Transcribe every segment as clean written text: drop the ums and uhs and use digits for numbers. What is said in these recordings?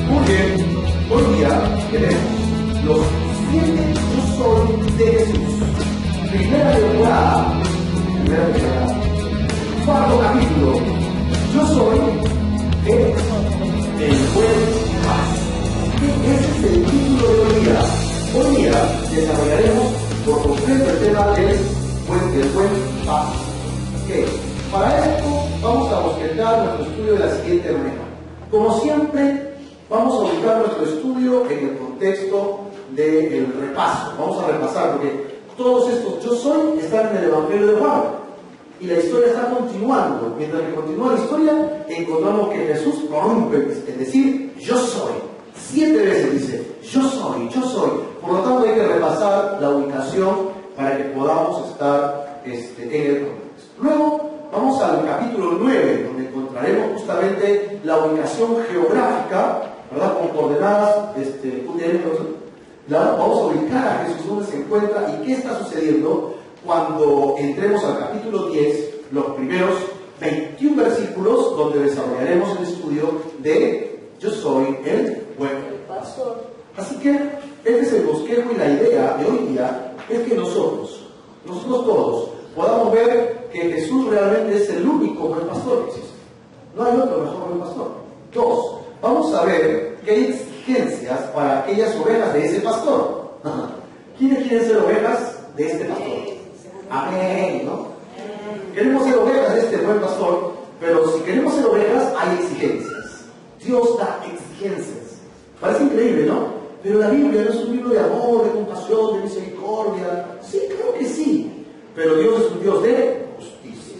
Muy bien, hoy día tenemos los 7 yo soy de Jesús. Primera temporada. Cuarto capítulo. Yo soy el buen paz. Ese es el título de hoy día. Hoy día desarrollaremos por completo el tema del buen paz. Para esto vamos a bosquejar nuestro estudio de la siguiente manera. Como siempre, vamos a ubicar nuestro estudio en el contexto del repaso. Vamos a repasar porque todos estos yo soy están en el Evangelio de Juan. Y la historia está continuando. Mientras que continúa la historia, encontramos que Jesús rompe, es decir, yo soy. 7 veces dice, yo soy, yo soy. Por lo tanto, hay que repasar la ubicación para que podamos estar en el contexto. Luego, vamos al capítulo 9, donde encontraremos justamente la ubicación geográfica, ¿verdad? Con coordenadas vamos a ubicar a Jesús donde se encuentra y qué está sucediendo cuando entremos al capítulo 10, los primeros 21 versículos, donde desarrollaremos el estudio de yo soy el buen pastor. Así que este es el bosquejo y la idea de hoy día es que nosotros todos, podamos ver que Jesús realmente es el único buen pastor que existe. No hay otro mejor buen pastor. 2, vamos a ver que hay exigencias para aquellas ovejas de ese pastor. ¿Quiénes quieren ser ovejas de este pastor? Amén, ¿no? Queremos ser ovejas de este buen pastor, pero si queremos ser ovejas hay exigencias. Dios da exigencias. Parece increíble, ¿no? Pero la Biblia no es un libro de amor, de compasión, de misericordia. Sí, creo que sí. Pero Dios es un Dios de justicia.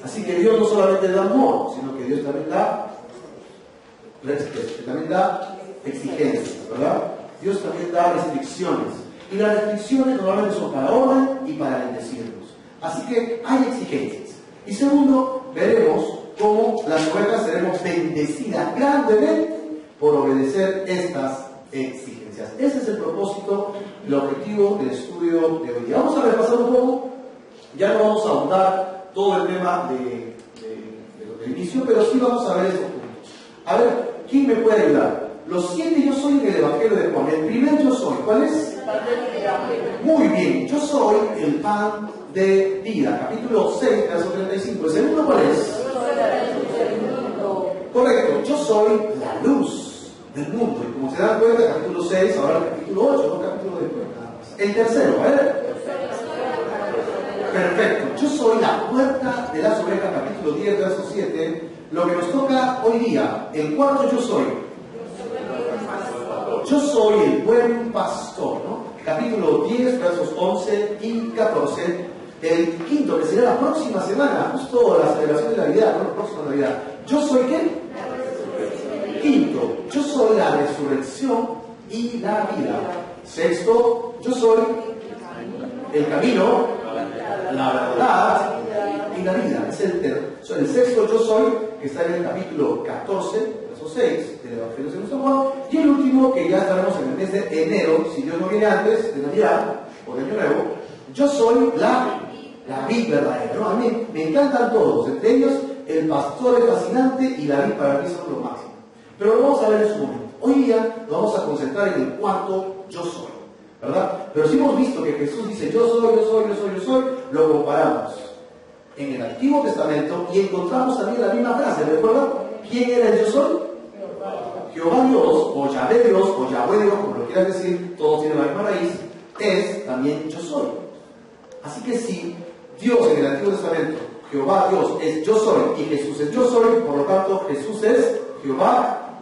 Así que Dios no solamente da amor, sino que Dios también da exigencias, ¿verdad? Dios también da restricciones. Y las restricciones normalmente son para orden y para bendecirnos. Así que hay exigencias. Y segundo, veremos cómo las ovejas seremos bendecidas grandemente por obedecer estas exigencias. Ese es el propósito, el objetivo del estudio de hoy día. Vamos a repasar un poco. Ya no vamos a ahondar todo el tema del inicio, pero sí vamos a ver estos puntos. A ver, ¿quién me puede ayudar? Los 7 yo soy en el Evangelio de Juan. El primer yo soy, ¿cuál es? Muy bien, yo soy el pan de vida. Capítulo 6, verso 35. ¿El segundo cuál es? Correcto, yo soy la luz del mundo. Y como se dan cuenta, capítulo 6, ahora el capítulo 8, no capítulo después, nada más. El tercero, a ver. Perfecto, yo soy la puerta de las ovejas, capítulo 10, verso 7. Lo que nos toca hoy día, el cuarto yo soy. Yo soy el buen pastor, ¿no? Capítulo 10, versos 11 y 14. El quinto, que será la próxima semana, justo la celebración de Navidad, ¿no? La próxima Navidad. ¿Yo soy qué? Quinto, yo soy la resurrección y la vida. Sexto, yo soy el camino, la verdad y la vida. Es el sexto yo soy, que está en el capítulo 14, verso 6 del Evangelio de San Juan. Y el último, que ya estaremos en el mes de enero, si Dios no viene antes de Navidad o de Año Nuevo, yo soy la vid verdadera, ¿no? A mí me encantan todos, entre ellos el pastor es fascinante y la vid para mí son lo máximo. Pero lo vamos a ver en su momento. Hoy día nos vamos a concentrar en el cuarto yo soy, ¿verdad? Pero si hemos visto que Jesús dice yo soy, lo comparamos en el Antiguo Testamento y encontramos también la misma frase, ¿recuerdan? ¿Quién era el yo soy? Jehová Dios, o Yahvé Dios, o Yahweh Dios, como lo quieras decir, todos tienen la misma raíz, es también yo soy. Así que si Dios en el Antiguo Testamento, Jehová Dios es yo soy y Jesús es yo soy, por lo tanto Jesús es Jehová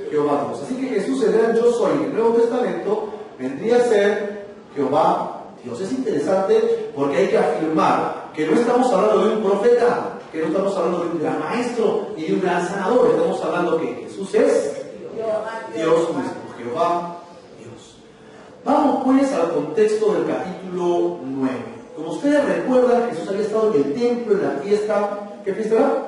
Dios. Así que Jesús, el gran yo soy en el Nuevo Testamento, vendría a ser Jehová Dios. Es interesante porque hay que afirmar que no estamos hablando de un profeta, que no estamos hablando de un gran maestro ni de un gran sanador, estamos hablando que Jesús es Dios mismo, Jehová Dios. Vamos pues al contexto del capítulo 9. Como ustedes recuerdan, Jesús había estado en el templo en la fiesta. ¿Qué fiesta era?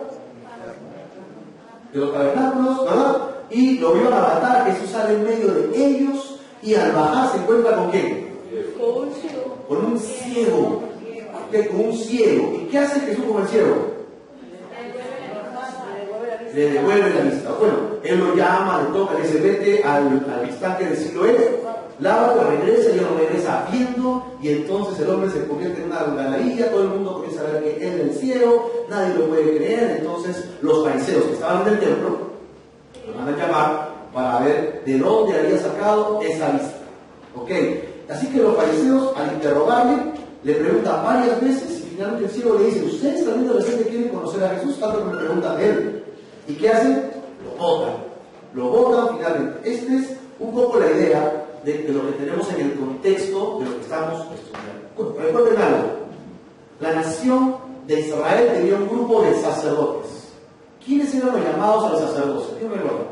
De los tabernáculos, ¿verdad? Y lo iban a matar. Jesús sale en medio de ellos y al bajar se encuentra ¿con quién? Con un ciego. Con un ciego. ¿Y qué hace Jesús con el ciego? le devuelve la vista. Bueno, él lo llama, le toca, le dice, vete al estanque de Siloé, lávate, regresa, y él regresa viendo, y entonces el hombre se convierte en una algarabía, todo el mundo comienza a ver que él es el ciego, nadie lo puede creer. Entonces los fariseos que estaban en el templo lo mandan a llamar para ver de dónde había sacado esa vista. ¿Ok? Así que los fariseos, al interrogarle, le preguntan varias veces, y finalmente el ciego le dice, ustedes también de repente quieren conocer a Jesús, tanto que me preguntan de él. ¿Y qué hacen? Lo votan finalmente. Esta es un poco la idea de lo que tenemos en el contexto de lo que estamos estudiando. Recuerden algo, la nación de Israel tenía un grupo de sacerdotes. ¿Quiénes eran los llamados a los sacerdotes? ¿Quién recuerda?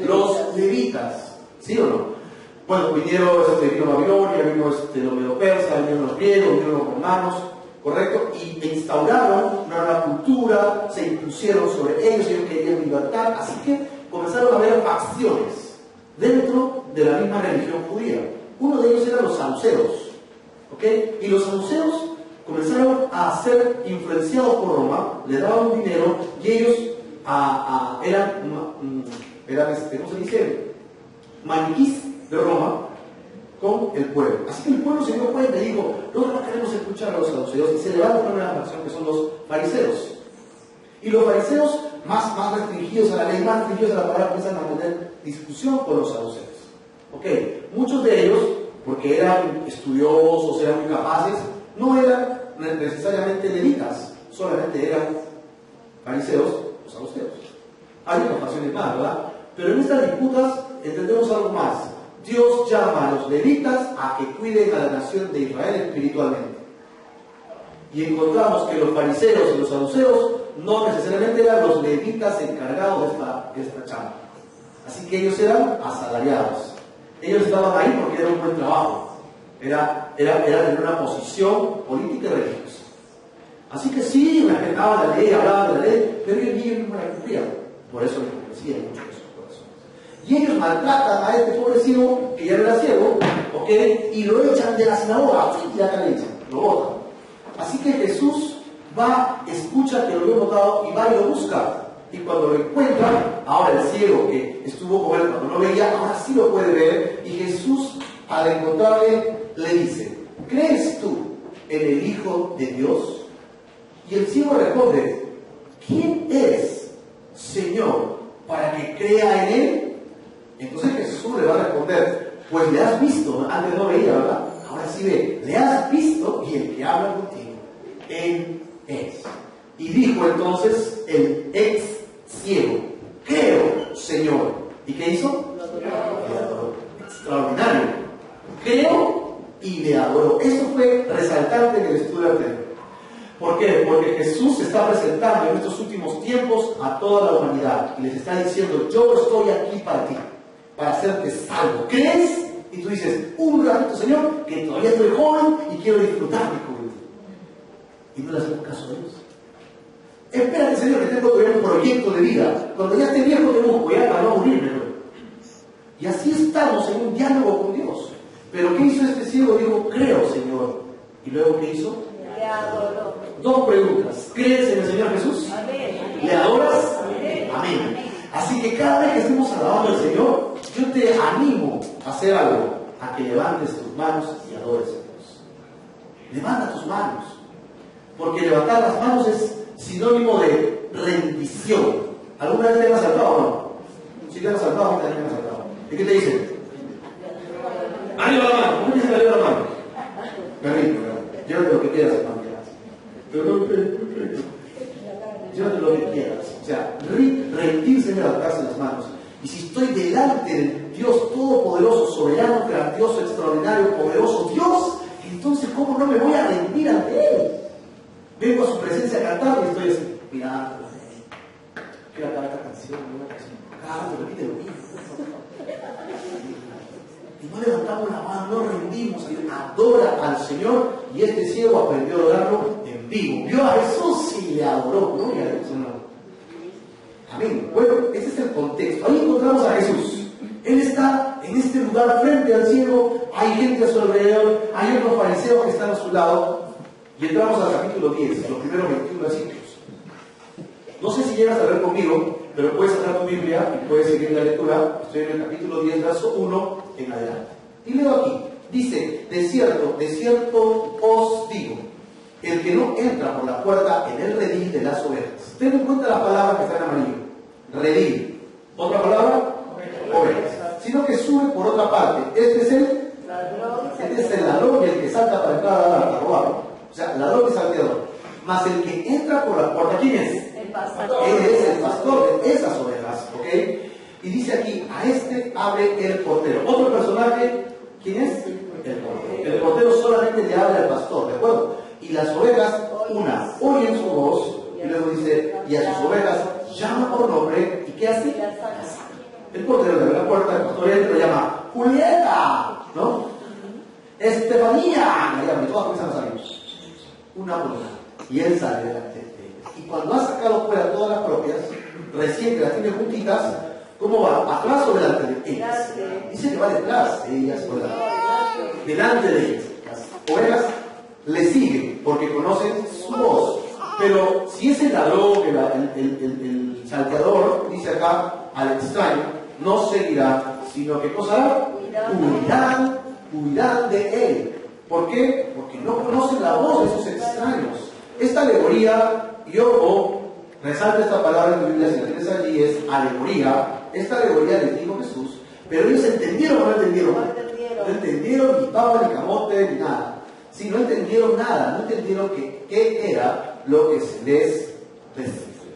Los levitas, ¿sí o no? Bueno, vino Babilonia, vino los medo-persas, vinieron los griegos, vinieron los romanos, ¿correcto? Y instauraron una nueva cultura, se impusieron sobre ellos querían libertad, así que comenzaron a haber facciones dentro de la misma religión judía. Uno de ellos eran los saduceos, ¿ok? Y los saduceos comenzaron a ser influenciados por Roma, le daban dinero y ellos eran ¿cómo se dice? Maniquís de Roma con el pueblo. Así que el pueblo se dio cuenta y dijo, no queremos escuchar a los saduceos, y se levanta una nueva facción que son los fariseos. Y los fariseos, más restringidos a la ley, más restringidos a la palabra, empiezan a tener discusión con los saduceos. ¿Ok? Muchos de ellos, porque eran estudiosos, eran muy capaces, no eran necesariamente levitas, solamente eran fariseos o saduceos. Hay otras facciones más, ¿verdad? Pero en estas disputas entendemos algo más. Dios llama a los levitas a que cuiden a la nación de Israel espiritualmente. Y encontramos que los fariseos y los saduceos no necesariamente eran los levitas encargados de esta chamba. Así que ellos eran asalariados. Ellos estaban ahí porque era un buen trabajo. Era tener una posición política y religiosa. Así que sí, respetaban la ley, hablaban de la ley, pero ellos no la cumplían. Por eso les hipocresía en muchos de sus corazones. Y ellos maltratan a este pobre ciego, que ya no era ciego, ¿ok? Y lo echan de la sinagoga, y acá le echan, lo botan. Así que Jesús va, escucha que lo había botado y va y lo busca. Y cuando lo encuentra, ahora el ciego que estuvo con él cuando no veía, ahora sí lo puede ver. Y Jesús, al encontrarle, le dice, ¿crees tú en el Hijo de Dios? Y el ciego responde, ¿quién es, Señor, para que crea en él? Entonces Jesús le va a responder, pues le has visto, antes no veía, ¿verdad? Ahora sí ve, le has visto y el que habla contigo, él es. Y dijo entonces el ex ciego, creo, Señor. ¿Y qué hizo? Le adoró. Extraordinario. Creo y le adoró. Eso fue resaltante en el estudio anterior. ¿Por qué? Porque Jesús se está presentando en estos últimos tiempos a toda la humanidad y les está diciendo, yo estoy aquí para ti, para hacerte salvo. ¿Crees? Y tú dices, un ratito, Señor, que todavía estoy joven y quiero disfrutar mi juventud. Y no le hacemos caso a Dios. Espérate, Señor, que tengo todavía un proyecto de vida. Cuando ya esté viejo, te busco ya para no morirme. Y así estamos en un diálogo con Dios. Pero ¿qué hizo este ciego? Dijo, creo, Señor. ¿Y luego qué hizo? Le adoró. Dos preguntas. ¿Crees en el Señor Jesús? Amén. ¿Le adoras? Amén. Amén. Así que cada vez que estemos alabando al Señor, yo te animo a hacer algo, a que levantes tus manos y adores a Dios. Levanta tus manos. Porque levantar las manos es sinónimo de rendición. ¿Alguna vez te han asaltado o no? Si te han asaltado, no te han asaltado. ¿Y qué te dicen? ¡Arriba la mano! ¿Cómo dicen arriba la mano? Perrito, llévate lo que quieras, hermano. Llévate lo que quieras. O sea, rendirse y levantarse las manos. Y si estoy delante del Dios Todopoderoso, soberano, grandioso, extraordinario, poderoso Dios, entonces ¿cómo no me voy a rendir ante Él? Vengo a su presencia a cantar y estoy así, mirando. Quiero acabar esta canción, una canción. Repite lo mismo. Y no levantamos la mano, no rendimos, adora al Señor. Y este ciego aprendió a adorarlo en vivo. Vio a Jesús y le adoró. Gloria a Dios, hermano. Amén. Bueno, ese es el contexto. Ahí encontramos a Jesús. Él está en este lugar frente al ciego. Hay gente a su alrededor. Hay otros fariseos que están a su lado. Y entramos al capítulo 10, los primeros 21 versículos. No sé si llegas a ver conmigo, pero puedes sacar tu Biblia y puedes seguir la lectura. Estoy en el capítulo 10, verso 1 en adelante. Y leo aquí. Dice, de cierto os digo, el que no entra por la puerta en el redil de las ovejas. Ten en cuenta la palabra que está en amarillo. Redil. ¿Otra palabra? Ovejas. Sino que sube por otra parte. Este es el ladrón y el que salta para entrar a robarlo. O sea, ladrón y salteador. Mas el que entra por la puerta, ¿quién es? El pastor. Él es el pastor de esas ovejas, ¿ok? Y dice aquí, a este abre el portero. Otro personaje, ¿quién es? El portero. El portero solamente le abre al pastor, ¿de acuerdo? Y las ovejas, una, oyen su voz, y luego dice, y a sus ovejas llama por nombre, ¿y qué hace? El portero le abre la puerta, el pastor entra y lo llama, Julieta, ¿no? Estefanía, la llama, y todas comienzan a salir. Una por una. Y él sale delante de ellas. Y cuando ha sacado fuera todas las propias, recién que las tiene juntitas, ¿cómo va? ¿Atrás o delante de ellas? Dice que va detrás de ellas o delante de ellas. Las ovejas le siguen porque conocen su voz. Pero si es el ladrón, el salteador, dice acá, al extraño, no seguirá, sino que cosa hará? Huirán de él. ¿Por qué? Porque no conocen la voz de esos extraños. Esta alegoría, yo resalto esta palabra en la Biblia, si la tienes allí, es alegoría. Esta alegoría les dijo Jesús, pero ellos entendieron o no entendieron. No entendieron ni papa, ni camote, ni nada. Sí, no entendieron nada, no entendieron qué era lo que se les decía.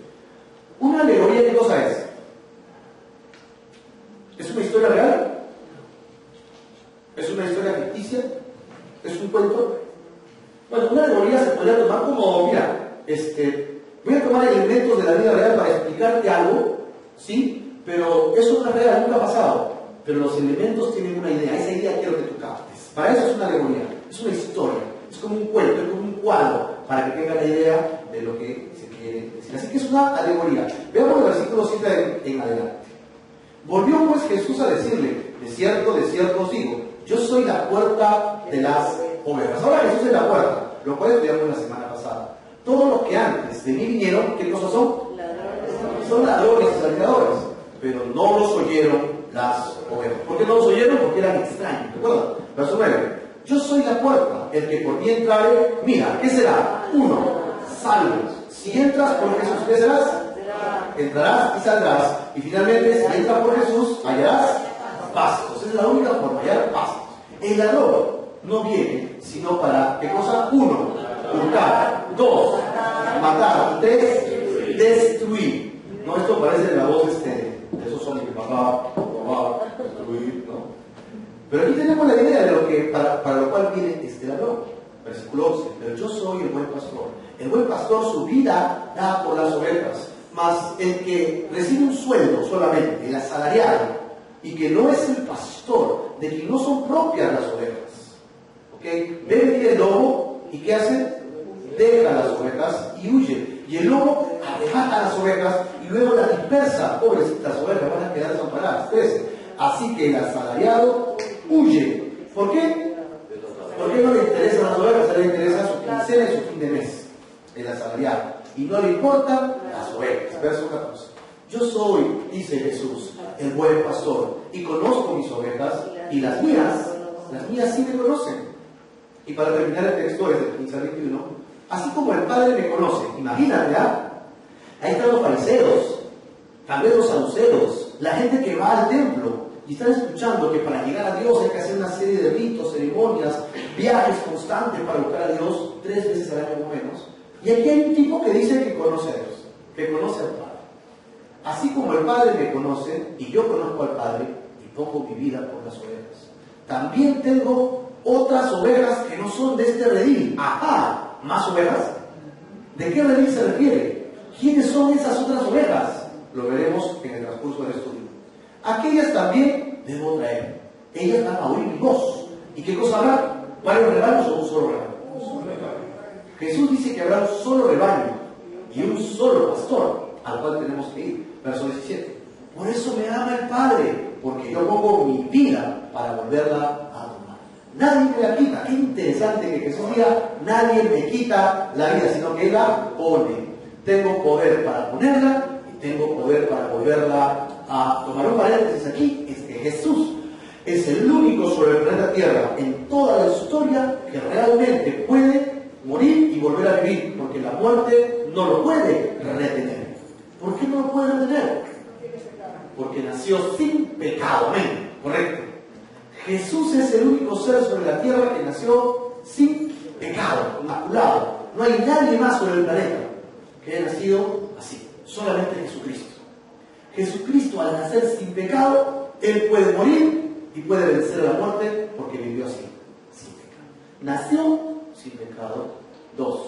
¿Una alegoría qué cosa es? ¿Es una historia real? ¿Es una historia ficticia? ¿Es un cuento? Bueno, una alegoría se podría tomar como, mira, voy a tomar elementos de la vida real para explicarte algo, ¿sí? Pero eso no es real, nunca ha pasado. Pero los elementos tienen una idea, esa idea quiero que tú captes. Para eso es una alegoría, es una historia, es como un cuento, es como un cuadro, para que tenga la idea de lo que se quiere decir. Así que es una alegoría. Veamos el versículo 7 en adelante. Volvió pues Jesús a decirle, de cierto os digo, yo soy la puerta de las ovejas. Ahora Jesús es la puerta, lo cual estudiamos la semana pasada. Todos los que antes de mí vinieron, ¿qué cosas son? Son ladrones y salteadores, pero no los oyeron las ovejas. ¿Por qué no los oyeron? Porque eran extraños. ¿Recuerdan? Verso 9. Yo soy la puerta, el que por mí entrare, mira, ¿qué será? 1. Salvo. Si entras por Jesús, ¿qué serás? Entrarás y saldrás. Y finalmente, si entras por Jesús, hallarás pastos. Es la única forma, hallar pastos. El ladrón no viene sino para, ¿qué cosa? 1. Hurtar. 2. Matar. 3. Destruir. No, esto parece la voz de esos hombres que papá, destruir, ¿no? Pero aquí tenemos la idea de lo que, para lo cual viene este ladrón. Versículo 11. Pero yo soy el buen pastor. El buen pastor su vida da por las ovejas. Mas el que recibe un sueldo solamente, el asalariado, y que no es el pastor, de quien no son propias las ovejas. ¿Ok? Ve venir el lobo, ¿y qué hace? Deja las ovejas y huye. Y el lobo arrebata las ovejas y luego las dispersa. Pobrecitas ovejas, van a quedar desamparadas. 13. Así que el asalariado huye. ¿Por qué? Porque no le interesan las ovejas, a él le interesa su quincena y su fin de mes. El asalariado. Y no le importan las ovejas. Verso 14. Yo soy, dice Jesús, el buen pastor, y conozco mis ovejas, y las mías sí me conocen. Y para terminar el texto, es del 15 al 21, así como el Padre me conoce, imagínate, ahí están los fariseos, también los saduceos, la gente que va al templo, y están escuchando que para llegar a Dios hay que hacer una serie de ritos, ceremonias, viajes constantes para buscar a Dios 3 veces al año o menos. Y aquí hay un tipo que dice que conoce a Dios, que conoce al Padre. Así como el Padre me conoce, y yo conozco al Padre, y pongo mi vida por las ovejas. También tengo otras ovejas que no son de este redil. ¡Ajá! ¿Más ovejas? ¿De qué redil se refiere? ¿Quiénes son esas otras ovejas? Lo veremos en el transcurso del estudio. Aquellas también debo traer. Ellas van a oír mi voz. ¿Y qué cosa habrá? ¿Varios rebaños o un solo rebaño? Jesús dice que habrá un solo rebaño y un solo pastor al cual tenemos que ir. Verso 17. Por eso me ama el Padre, porque yo pongo mi vida para volverla a tomar. Nadie me la quita. Qué interesante que Jesús diga, nadie me quita la vida, sino que Él la pone. Tengo poder para ponerla y tengo poder para volverla a tomar. Un paréntesis aquí es que Jesús es el único sobre el planeta Tierra en toda la historia que realmente puede morir y volver a vivir, porque la muerte no lo puede retener. ¿Por qué no lo puede retener? Porque nació sin pecado. Amén. Correcto. Jesús es el único ser sobre la tierra que nació sin pecado, inmaculado. No hay nadie más sobre el planeta que haya nacido así. Solamente Jesucristo. Jesucristo, al nacer sin pecado, Él puede morir y puede vencer a la muerte porque vivió así, sin pecado. Nació sin pecado. 2.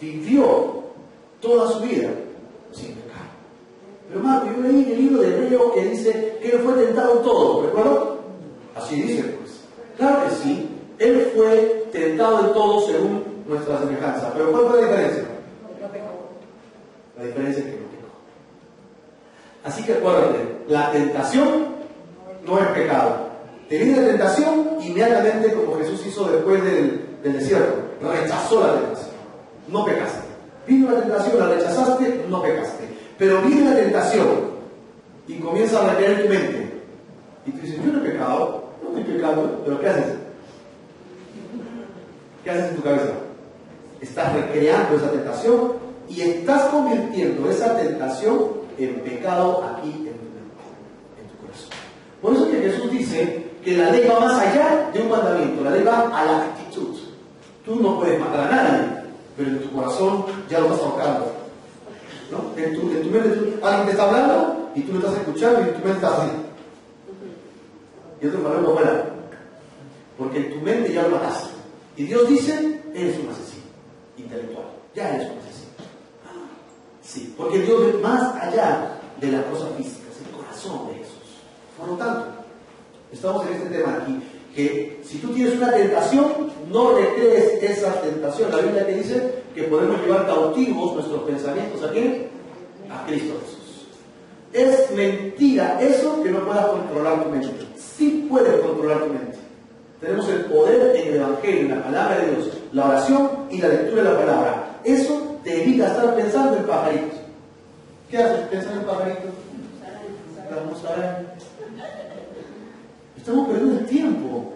Vivió toda su vida sin pecado. Pero Marco, yo leí en el libro de Hebreo que dice que Él fue tentado en todo, ¿recuerdo? Así dice, pues. Claro que sí, Él fue tentado en todo según nuestra semejanza. Pero ¿cuál fue la diferencia? No pecó. La diferencia es que no pecó. Así que acuérdate, la tentación no es pecado. Te viene la tentación, inmediatamente como Jesús hizo después del desierto, rechazó la tentación, no pecaste. Vino la tentación, la rechazaste, no pecaste. Pero viene la tentación y comienza a requerir tu mente. Y tú dices, yo no he pecado, no estoy pecando, pero ¿qué haces? ¿Qué haces en tu cabeza? Estás recreando esa tentación y estás convirtiendo esa tentación en pecado aquí en tu mente, en tu corazón. Por eso es que Jesús dice que la ley va más allá de un mandamiento, la ley va a la actitud. Tú no puedes matar a nadie, pero en tu corazón ya lo estás ahorcando. ¿No? En tu mente alguien te está hablando y tú lo estás escuchando y en tu mente estás así. Y otro valor no fuera. Porque en tu mente ya lo mataste. Y Dios dice, eres un asesino intelectual. Ya eres un asesino. Sí, porque Dios ve más allá de las cosas físicas, el corazón de Jesús. Por lo tanto, estamos en este tema aquí, que si tú tienes una tentación, no recrees esa tentación. La Biblia te dice que podemos llevar cautivos nuestros pensamientos ¿a quién? A Cristo Jesús. Es mentira eso que no puedas controlar tu mente. Sí puedes controlar tu mente. Tenemos el poder en el Evangelio, en la palabra de Dios, la oración y la lectura de la palabra. Eso te evita estar pensando en pajaritos. ¿Qué haces? ¿Pensar en pajaritos? Vamos a ver. Estamos perdiendo el tiempo,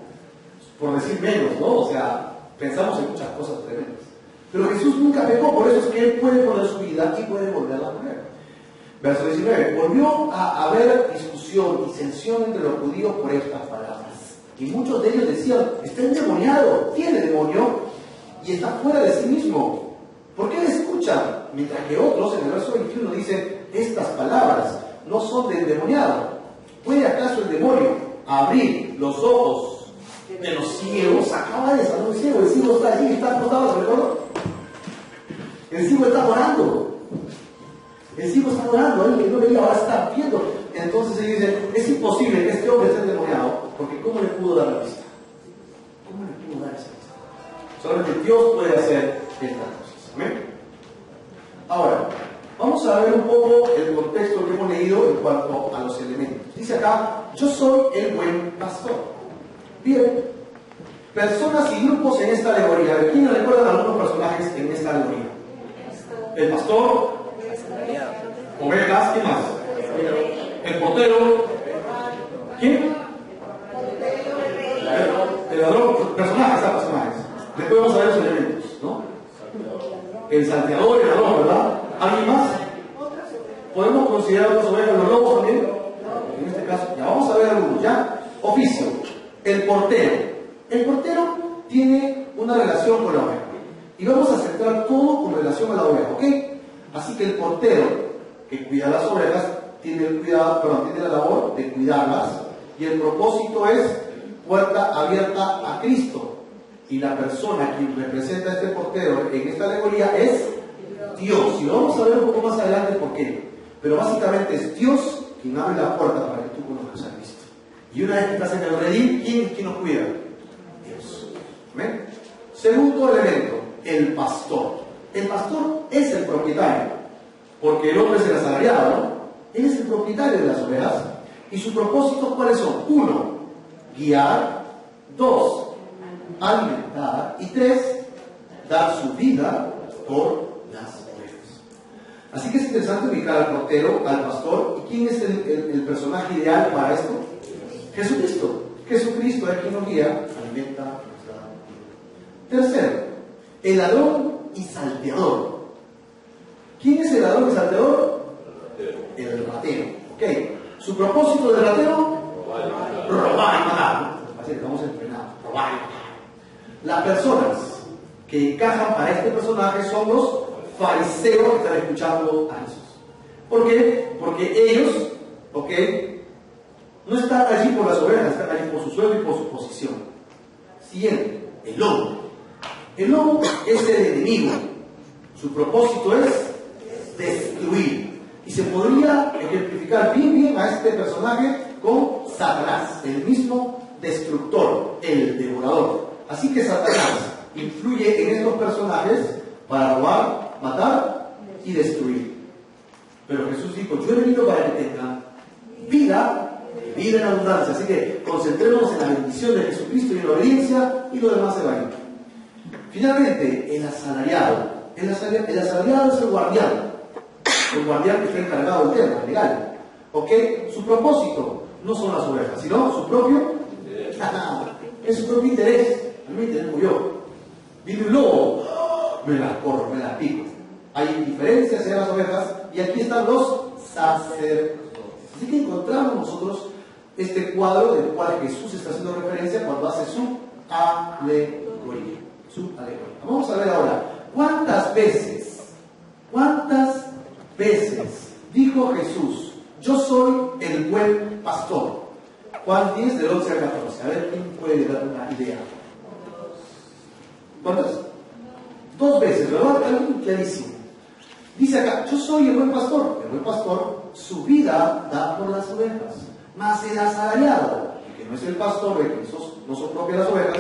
por decir menos, ¿no? O sea, pensamos en muchas cosas tremendas. Pero Jesús nunca pecó, por eso es que Él puede poner su vida y puede volverla a poner. Verso 19. Volvió a haber discusión, disensión entre los judíos por estas palabras. Y muchos de ellos decían, está endemoniado, tiene demonio y está fuera de sí mismo. ¿Por qué le escuchan? Mientras que otros, en el verso 21, dicen, estas palabras no son de endemoniado. ¿Puede acaso el demonio abrir los ojos de los ciegos? Acaba de salir un ciego, el ciego está allí, está acostado, ¿recuerdo? El ciego está orando. El ciego está orando, alguien que no veía ahora está viendo. Entonces ellos dicen, es imposible que este hombre esté endemoniado, porque ¿cómo le pudo dar la vista? ¿Cómo le pudo dar esa vista? Solamente Dios puede hacer estas cosas. ¿Amén? Ahora, vamos a ver un poco el contexto que hemos leído en cuanto a los elementos. Dice acá, yo soy el buen pastor. Bien, personas y grupos en esta alegoría. ¿Quiénes recuerdan algunos personajes en esta alegoría? El pastor, ovejas, ¿quién más? El portero, ¿quién? El ladrón, personajes, Después vamos a ver los elementos, ¿no? El salteador, el ladrón, ¿verdad? ¿Alguien más? ¿Podemos considerar otras ovejas los lobos también? En este caso, ya vamos a ver algunos, ¿ya? Oficio, el portero. El portero tiene una relación con la oveja. Y vamos a centrar todo con relación a la oveja, ¿ok? Así que el portero que cuida las ovejas tiene la labor de cuidarlas. Y el propósito es puerta abierta a Cristo. Y la persona que representa a este portero en esta alegoría es Dios. Y lo vamos a ver un poco más adelante por qué. Pero básicamente es Dios quien abre la puerta para que tú conozcas a Cristo. Y una vez que estás en el redil, ¿quién nos cuida? Dios. ¿Ven? Segundo elemento, el pastor. El pastor es el propietario, porque el hombre es el asalariado, ¿no? Él es el propietario de las ovejas. ¿Y sus propósitos cuáles son? 1, guiar. 2, alimentar. Y 3, dar su vida por las ovejas. Así que es interesante ubicar al portero, al pastor. ¿Y quién es el personaje ideal para esto? Jesucristo. Jesucristo es quien nos guía, alimenta, nos da. Tercero, el ladrón y salteador. ¿Quién es el ladrón y salteador? El ratero. Ok. ¿Su propósito de ratero? Robar y matar. Así que estamos entrenados. Robar y matar. Las personas que encajan para este personaje son los fariseos que están escuchando a Jesús. ¿Por qué? Porque ellos, ok, no están allí por las ovejas, están allí por su sueldo y por su posición. Siguiente, el lobo. El lobo es el enemigo. Su propósito es destruir. Y se podría ejemplificar bien a este personaje con Satanás, el mismo destructor, el devorador. Así que Satanás influye en estos personajes para robar, matar y destruir. Pero Jesús dijo, yo he venido para que tengan vida en abundancia. Así que concentrémonos en la bendición de Jesucristo y en la obediencia, y lo demás se va a ir. Finalmente, el asalariado. El asalariado es el guardián que está encargado del tema legal. ¿Ok? Su propósito no son las ovejas, sino su propio es su propio interés. A mí me interesa yo. Viene un lobo, me las corro, me las pico. Hay diferencias en las ovejas, y aquí están los sacerdotes. Así que encontramos nosotros este cuadro del cual Jesús está haciendo referencia cuando hace su alegoría. Vamos a ver ahora, ¿cuántas veces dijo Jesús, yo soy el buen pastor? Juan 10, del 11 al 14. A ver, ¿quién puede dar una idea? ¿Cuántas? 2 veces, ¿verdad? Algo clarísimo. Dice acá, yo soy el buen pastor. El buen pastor su vida da por las ovejas. Mas el asalariado, que no es el pastor, que no son propias las ovejas,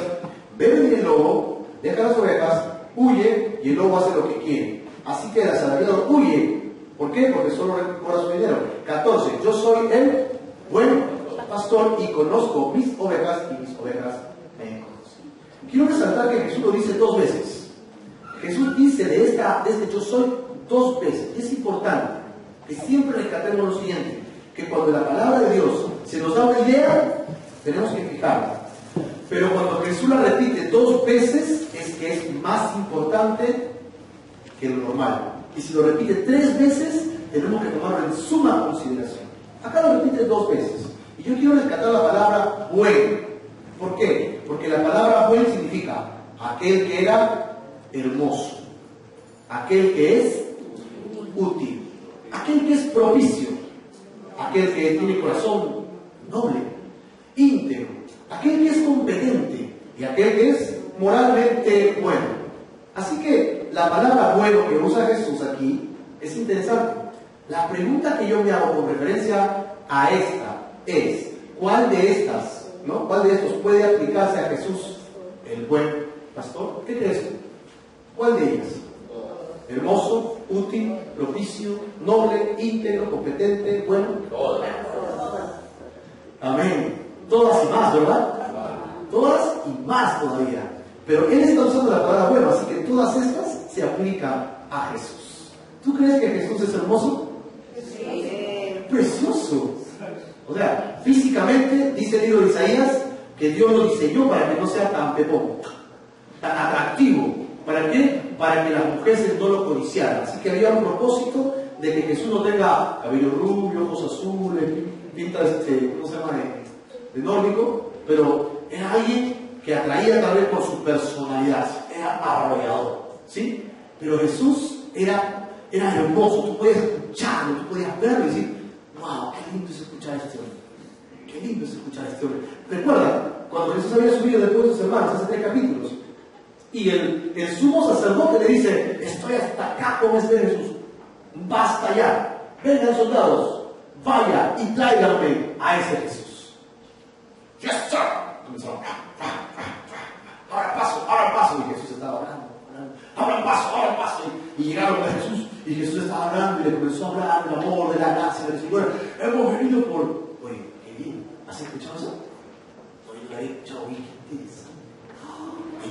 ve venir el lobo, deja las ovejas, huye, y el lobo hace lo que quiere. Así que el asalariado huye. ¿Por qué? Porque solo recupera su dinero. 14. Yo soy el buen pastor y conozco mis ovejas, y mis ovejas me conocen. Quiero resaltar que Jesús lo dice 2 veces. Jesús dice de este yo soy 2 veces. Es importante que siempre rescatemos lo siguiente, que cuando la palabra de Dios se nos da una idea, tenemos que fijarla. Pero cuando Jesús la repite 2 veces, es que es más importante que lo normal. Y si lo repite 3 veces, tenemos que tomarlo en suma consideración. Acá lo repite 2 veces. Y yo quiero rescatar la palabra bueno. ¿Por qué? Porque la palabra buen significa aquel que era hermoso, aquel que es útil, aquel que es propicio, aquel que tiene corazón noble, íntegro, aquel que es competente y aquel que es moralmente bueno. Así que la palabra bueno que usa Jesús aquí es interesante. La pregunta que yo me hago con referencia a esta es, ¿cuál de estos puede aplicarse a Jesús, el buen pastor? ¿Qué crees tú? ¿Cuál de ellas? Hermoso, útil, propicio, noble, íntegro, competente, bueno. Todas. Amén. Todas y más, ¿verdad? Todas y más todavía. Pero él está usando la palabra bueno, así que todas estas se aplican a Jesús. ¿Tú crees que Jesús es hermoso? Sí. Precioso. O sea, físicamente, dice el libro de Isaías, que Dios lo diseñó para que no sea tan pepón, tan atractivo. ¿Para qué? Para que las mujeres no lo codiciaran. Así que había un propósito de que Jesús no tenga cabello rubio, ojos azules, pinta ¿cómo se llama? De nórdico, pero era alguien que atraía tal vez por su personalidad, era arrollador, ¿sí? Pero Jesús era hermoso, tú podías escucharlo, tú podías verlo y decir, wow, qué lindo es escuchar a este hombre, qué lindo es escuchar a este hombre. Recuerda, cuando Jesús había subido después de sus hermanos, hace 3 capítulos, y el sumo sacerdote le dice, estoy hasta acá con este Jesús, basta ya, vengan soldados, vaya y tráiganme a ese Jesús. Yes, sir. Comenzaron, ahora paso, y Jesús estaba hablando, ahora paso, y llegaron a Jesús, y Jesús estaba hablando, y le comenzó a hablar del amor, de la gracia, del Señor. Hemos venido por, oye, qué bien, ¿has escuchado eso? Oye, lo he escuchado, oye, qué interesante.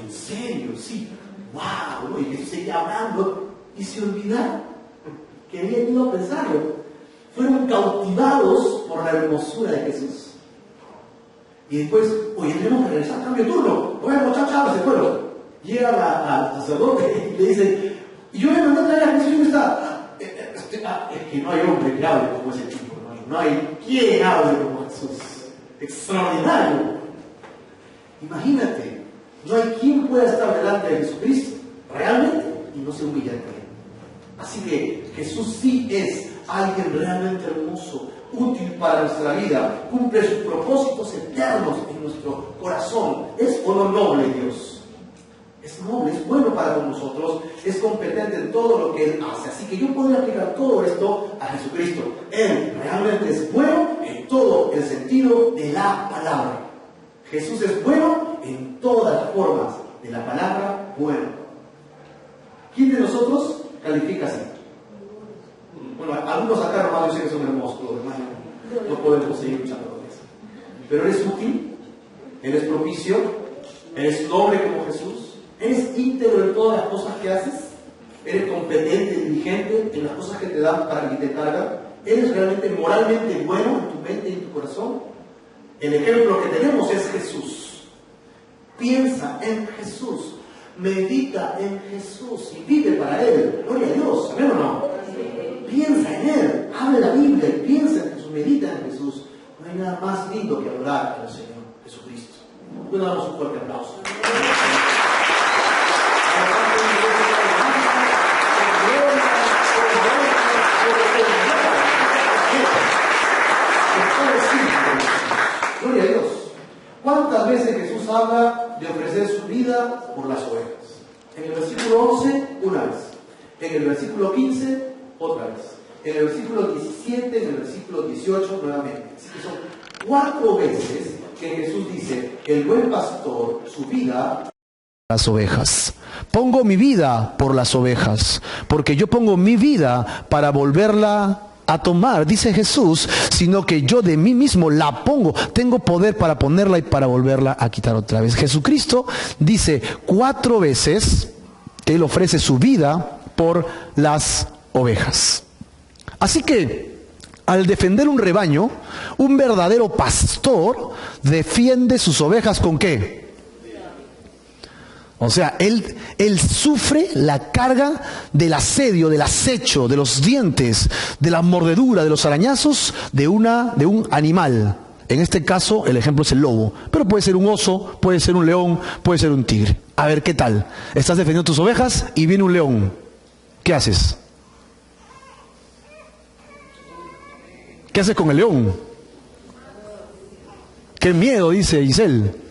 ¿En serio? Sí. ¡Wow! ¿No? Y Jesús seguía hablando y se olvidaron. que habían ido a pensarlo. Fueron cautivados por la hermosura de Jesús. Y después, oye, tenemos que regresar, cambio de turno. Bueno, chao, se fueron. Llegan al sacerdote y le dicen, y yo me mandé a traer a Jesús y está. Es que no hay hombre que hable como ese chico, no hay quien hable como Jesús. Extraordinario. Imagínate, no hay quien pueda estar delante de Jesucristo realmente y no se humilla ante él. Así que Jesús sí es alguien realmente hermoso, útil para nuestra vida, cumple sus propósitos eternos en nuestro corazón. Es o no noble Dios. Es noble, es bueno para con nosotros, es competente en todo lo que Él hace. Así que yo podría aplicar todo esto a Jesucristo. Él realmente es bueno en todo el sentido de la palabra. Jesús es bueno en todas las formas de la palabra bueno. ¿Quién de nosotros califica así? Bueno, algunos acá nomás yo sé que son hermosos, los demás no podemos seguir luchando con eso. Pero eres útil, eres propicio, eres noble como Jesús. ¿Eres íntegro en todas las cosas que haces? ¿Eres competente, diligente en las cosas que te dan para que te cargan? ¿Eres realmente moralmente bueno en tu mente y en tu corazón? El ejemplo que tenemos es Jesús. Piensa en Jesús, medita en Jesús y vive para Él. Gloria a Dios, ¿amén o no? Piensa en Él, habla la Biblia y piensa en Jesús, medita en Jesús. No hay nada más lindo que adorar al Señor Jesucristo. Bueno, damos un fuerte aplauso. Gloria a Dios. ¿Cuántas veces Jesús habla de ofrecer su vida por las ovejas? En el versículo 11, una vez. En el versículo 15, otra vez. En el versículo 17, en el versículo 18, nuevamente. Así que son 4 veces que Jesús dice, el buen pastor, su vida... Las ovejas. Pongo mi vida por las ovejas, porque yo pongo mi vida para volverla a tomar, dice Jesús, sino que yo de mí mismo la pongo, tengo poder para ponerla y para volverla a quitar otra vez. Jesucristo dice 4 veces que Él ofrece su vida por las ovejas. Así que, al defender un rebaño, un verdadero pastor defiende sus ovejas ¿con qué? O sea, él sufre la carga del asedio, del acecho, de los dientes, de la mordedura, de los arañazos de un animal. En este caso, el ejemplo es el lobo. Pero puede ser un oso, puede ser un león, puede ser un tigre. A ver, ¿qué tal? Estás defendiendo tus ovejas y viene un león. ¿Qué haces? ¿Qué haces con el león? ¡Qué miedo!, dice Giselle.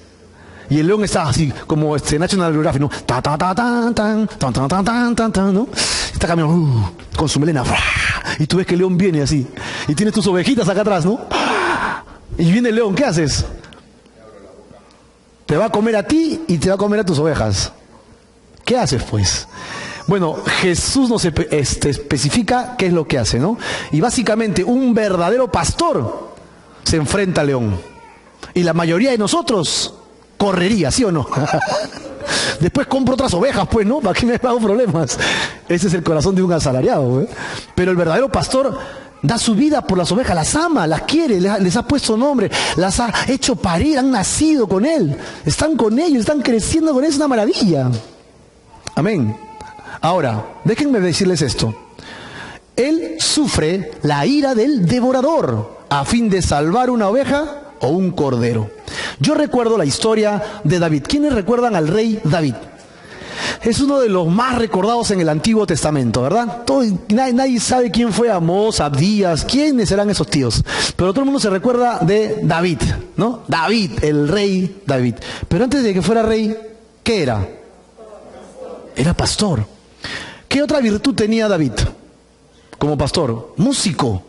Y el león está así, como National Geographic, ¿no? Ta ta ta tan tan tan tan tan tan tan tan, ¿no? Está caminando con su melena. Y tú ves que el león viene así. Y tienes tus ovejitas acá atrás, ¿no? Y viene el león, ¿qué haces? Te va a comer a ti y te va a comer a tus ovejas. ¿Qué haces, pues? Bueno, Jesús nos especifica qué es lo que hace, ¿no? Y básicamente un verdadero pastor se enfrenta al león. Y la mayoría de nosotros correría, ¿sí o no? Después compro otras ovejas, pues, ¿no? ¿Para qué me hago problemas? Ese es el corazón de un asalariado, ¿eh? Pero el verdadero pastor da su vida por las ovejas, las ama, las quiere, les ha puesto nombre, las ha hecho parir, han nacido con él, están con ellos, están creciendo con él, es una maravilla. Amén. Ahora, déjenme decirles esto. Él sufre la ira del devorador a fin de salvar una oveja o un cordero. Yo recuerdo la historia de David. ¿Quiénes recuerdan al rey David? Es uno de los más recordados en el Antiguo Testamento, ¿verdad? Nadie sabe quién fue Amós, Abdías, quiénes eran esos tíos. Pero todo el mundo se recuerda de David, ¿no? David, el rey David. Pero antes de que fuera rey, ¿qué era? Era pastor. ¿Qué otra virtud tenía David como pastor? Músico,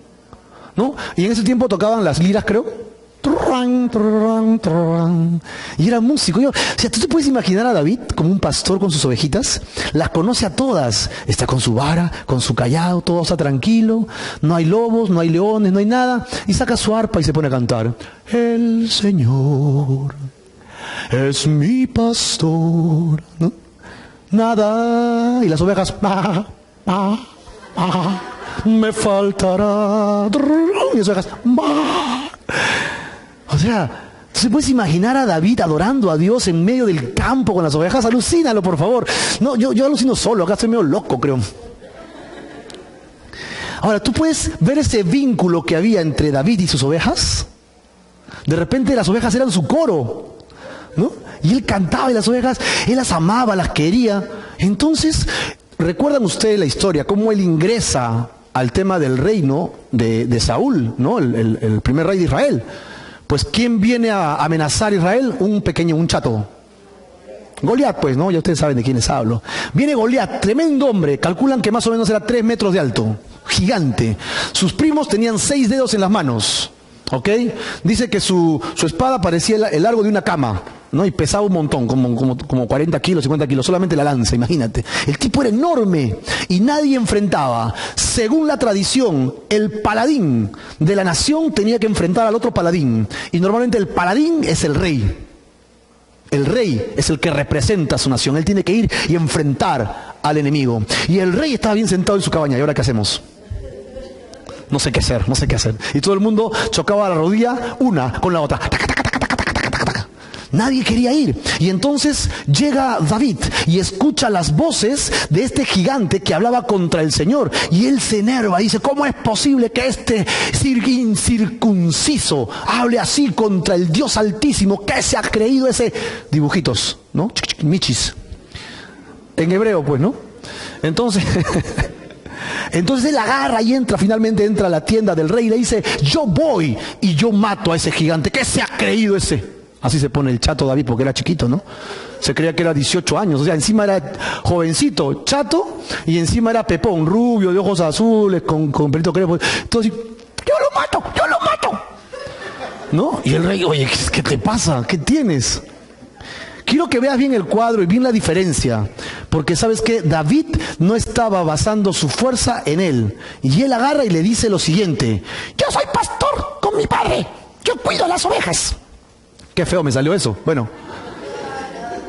¿no? Y en ese tiempo tocaban las liras, creo. Y era músico. O sea, ¿tú te puedes imaginar a David como un pastor con sus ovejitas? Las conoce a todas. Está con su vara, con su cayado, todo está tranquilo. No hay lobos, no hay leones, no hay nada. Y saca su arpa y se pone a cantar. El Señor es mi pastor, ¿no? Nada. Y las ovejas. me faltará. Y las ovejas, ¡bah! O sea, ¿se puedes imaginar a David adorando a Dios en medio del campo con las ovejas? Alucínalo, por favor. No, yo alucino solo, acá estoy medio loco, creo. Ahora, ¿tú puedes ver ese vínculo que había entre David y sus ovejas? De repente las ovejas eran su coro, ¿no? Y él cantaba y las ovejas, él las amaba, las quería. Entonces, ¿recuerdan ustedes la historia? Cómo él ingresa al tema del reino de Saúl, ¿no? El primer rey de Israel. Pues, ¿quién viene a amenazar a Israel? Un chato. Goliat, pues, ¿no? Ya ustedes saben de quién les hablo. Viene Goliat, tremendo hombre. Calculan que más o menos era 3 metros de alto. Gigante. Sus primos tenían 6 dedos en las manos. ¿Ok? Dice que su espada parecía el largo de una cama, ¿no? Y pesaba un montón, como 40 kilos, 50 kilos, solamente la lanza, imagínate. El tipo era enorme y nadie enfrentaba. Según la tradición, el paladín de la nación tenía que enfrentar al otro paladín. Y normalmente el paladín es el rey. El rey es el que representa a su nación. Él tiene que ir y enfrentar al enemigo. Y el rey estaba bien sentado en su cabaña. ¿Y ahora qué hacemos? No sé qué hacer. Y todo el mundo chocaba la rodilla una con la otra. Nadie quería ir. Y entonces llega David y escucha las voces de este gigante que hablaba contra el Señor. Y él se enerva y dice, ¿cómo es posible que este incircunciso hable así contra el Dios Altísimo? ¿Qué se ha creído ese? Dibujitos, ¿no? Michis. En hebreo, pues, ¿no? Entonces... Entonces él agarra y finalmente entra a la tienda del rey y le dice, yo voy y yo mato a ese gigante. ¿Qué se ha creído ese? Así se pone el chato David porque era chiquito, ¿no? Se creía que era 18 años, o sea, encima era jovencito, chato, y encima era pepón, rubio, de ojos azules, con pelito crepo. Entonces, yo lo mato. ¿No? Y el rey, oye, ¿qué te pasa? ¿Qué tienes? Quiero que veas bien el cuadro y bien la diferencia, porque sabes que David no estaba basando su fuerza en él, y él agarra y le dice lo siguiente, yo soy pastor con mi padre, yo cuido las ovejas. Qué feo me salió eso, bueno,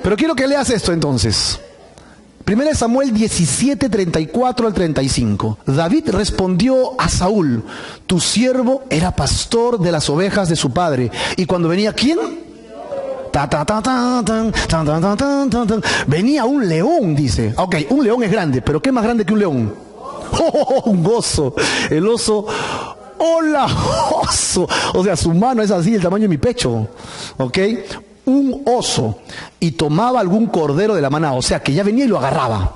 pero quiero que leas esto entonces. 1 Samuel 17, 34 al 35. David respondió a Saúl, tu siervo era pastor de las ovejas de su padre, y cuando venía, ¿quién? Venía un león, dice. Ok, un león es grande, pero ¿qué es más grande que un león? Un oso. El oso. ¡Hola, oso! O sea, su mano es así, el tamaño de mi pecho. Ok, un oso. Y tomaba algún cordero de la manada. O sea, que ya venía y lo agarraba.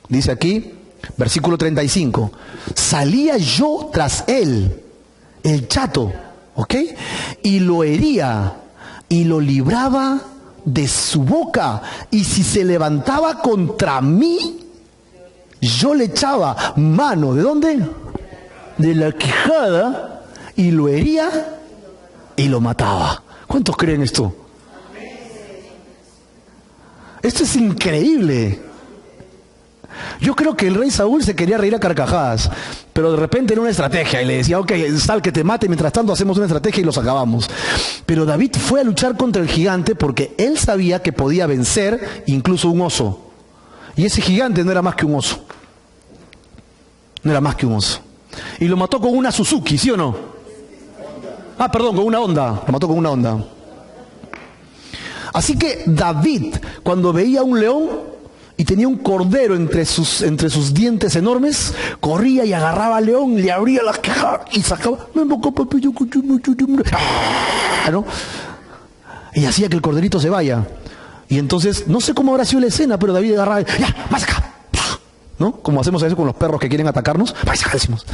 Dice aquí, versículo 35. Salía yo tras él, el chato. Ok, y lo hería. Y lo libraba de su boca. Y si se levantaba contra mí, yo le echaba mano. ¿De dónde? De la quijada. Y lo hería y lo mataba. ¿Cuántos creen esto? Esto es increíble. Yo creo que el rey Saúl se quería reír a carcajadas, pero de repente era una estrategia y le decía, ok, sal que te mate, mientras tanto hacemos una estrategia y los acabamos. Pero David fue a luchar contra el gigante porque él sabía que podía vencer incluso un oso. Y ese gigante no era más que un oso. No era más que un oso. Y lo mató con una Suzuki, ¿sí o no? Ah, perdón, con una Honda. Lo mató con una Honda. Así que David, cuando veía un león y tenía un cordero entre sus dientes enormes, corría y agarraba al león, le abría la caja y sacaba, ¿no? Y hacía que el corderito se vaya. Y entonces, no sé cómo habrá sido la escena, pero David agarraba, ya, vas acá, ¿no? Como hacemos a veces con los perros que quieren atacarnos, váyase acá, decimos.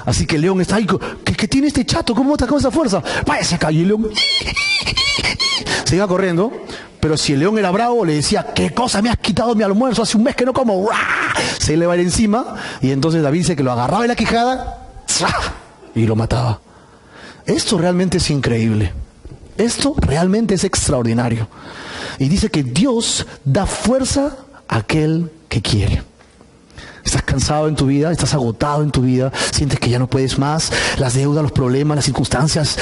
Así que el león está ahí, ¿qué tiene este chato? ¿Cómo está con esa fuerza? Váyase acá. Y el león se iba corriendo. Pero si el león era bravo, le decía, ¿qué cosa me has quitado mi almuerzo? Hace un mes que no como. Se le va a ir encima. Y entonces David dice que lo agarraba de la quijada y lo mataba. Esto realmente es increíble. Esto realmente es extraordinario. Y dice que Dios da fuerza a aquel que quiere. Estás cansado en tu vida, estás agotado en tu vida, sientes que ya no puedes más, las deudas, los problemas, las circunstancias,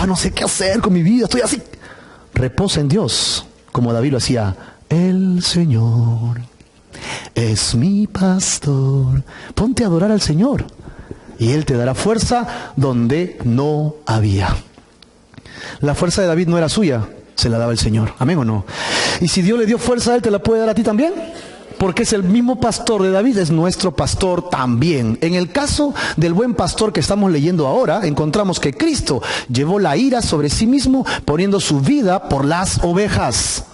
no sé qué hacer con mi vida, estoy así. Reposa en Dios, como David lo hacía. El Señor es mi pastor. Ponte a adorar al Señor. y Él te dará fuerza donde no había. La fuerza de David no era suya, se la daba el Señor. ¿Amén o no? Y si Dios le dio fuerza a Él, ¿te la puede dar a ti también? Porque es el mismo pastor de David, es nuestro pastor también. En el caso del buen pastor que estamos leyendo ahora, encontramos que Cristo llevó la ira sobre sí mismo, poniendo su vida por las ovejas.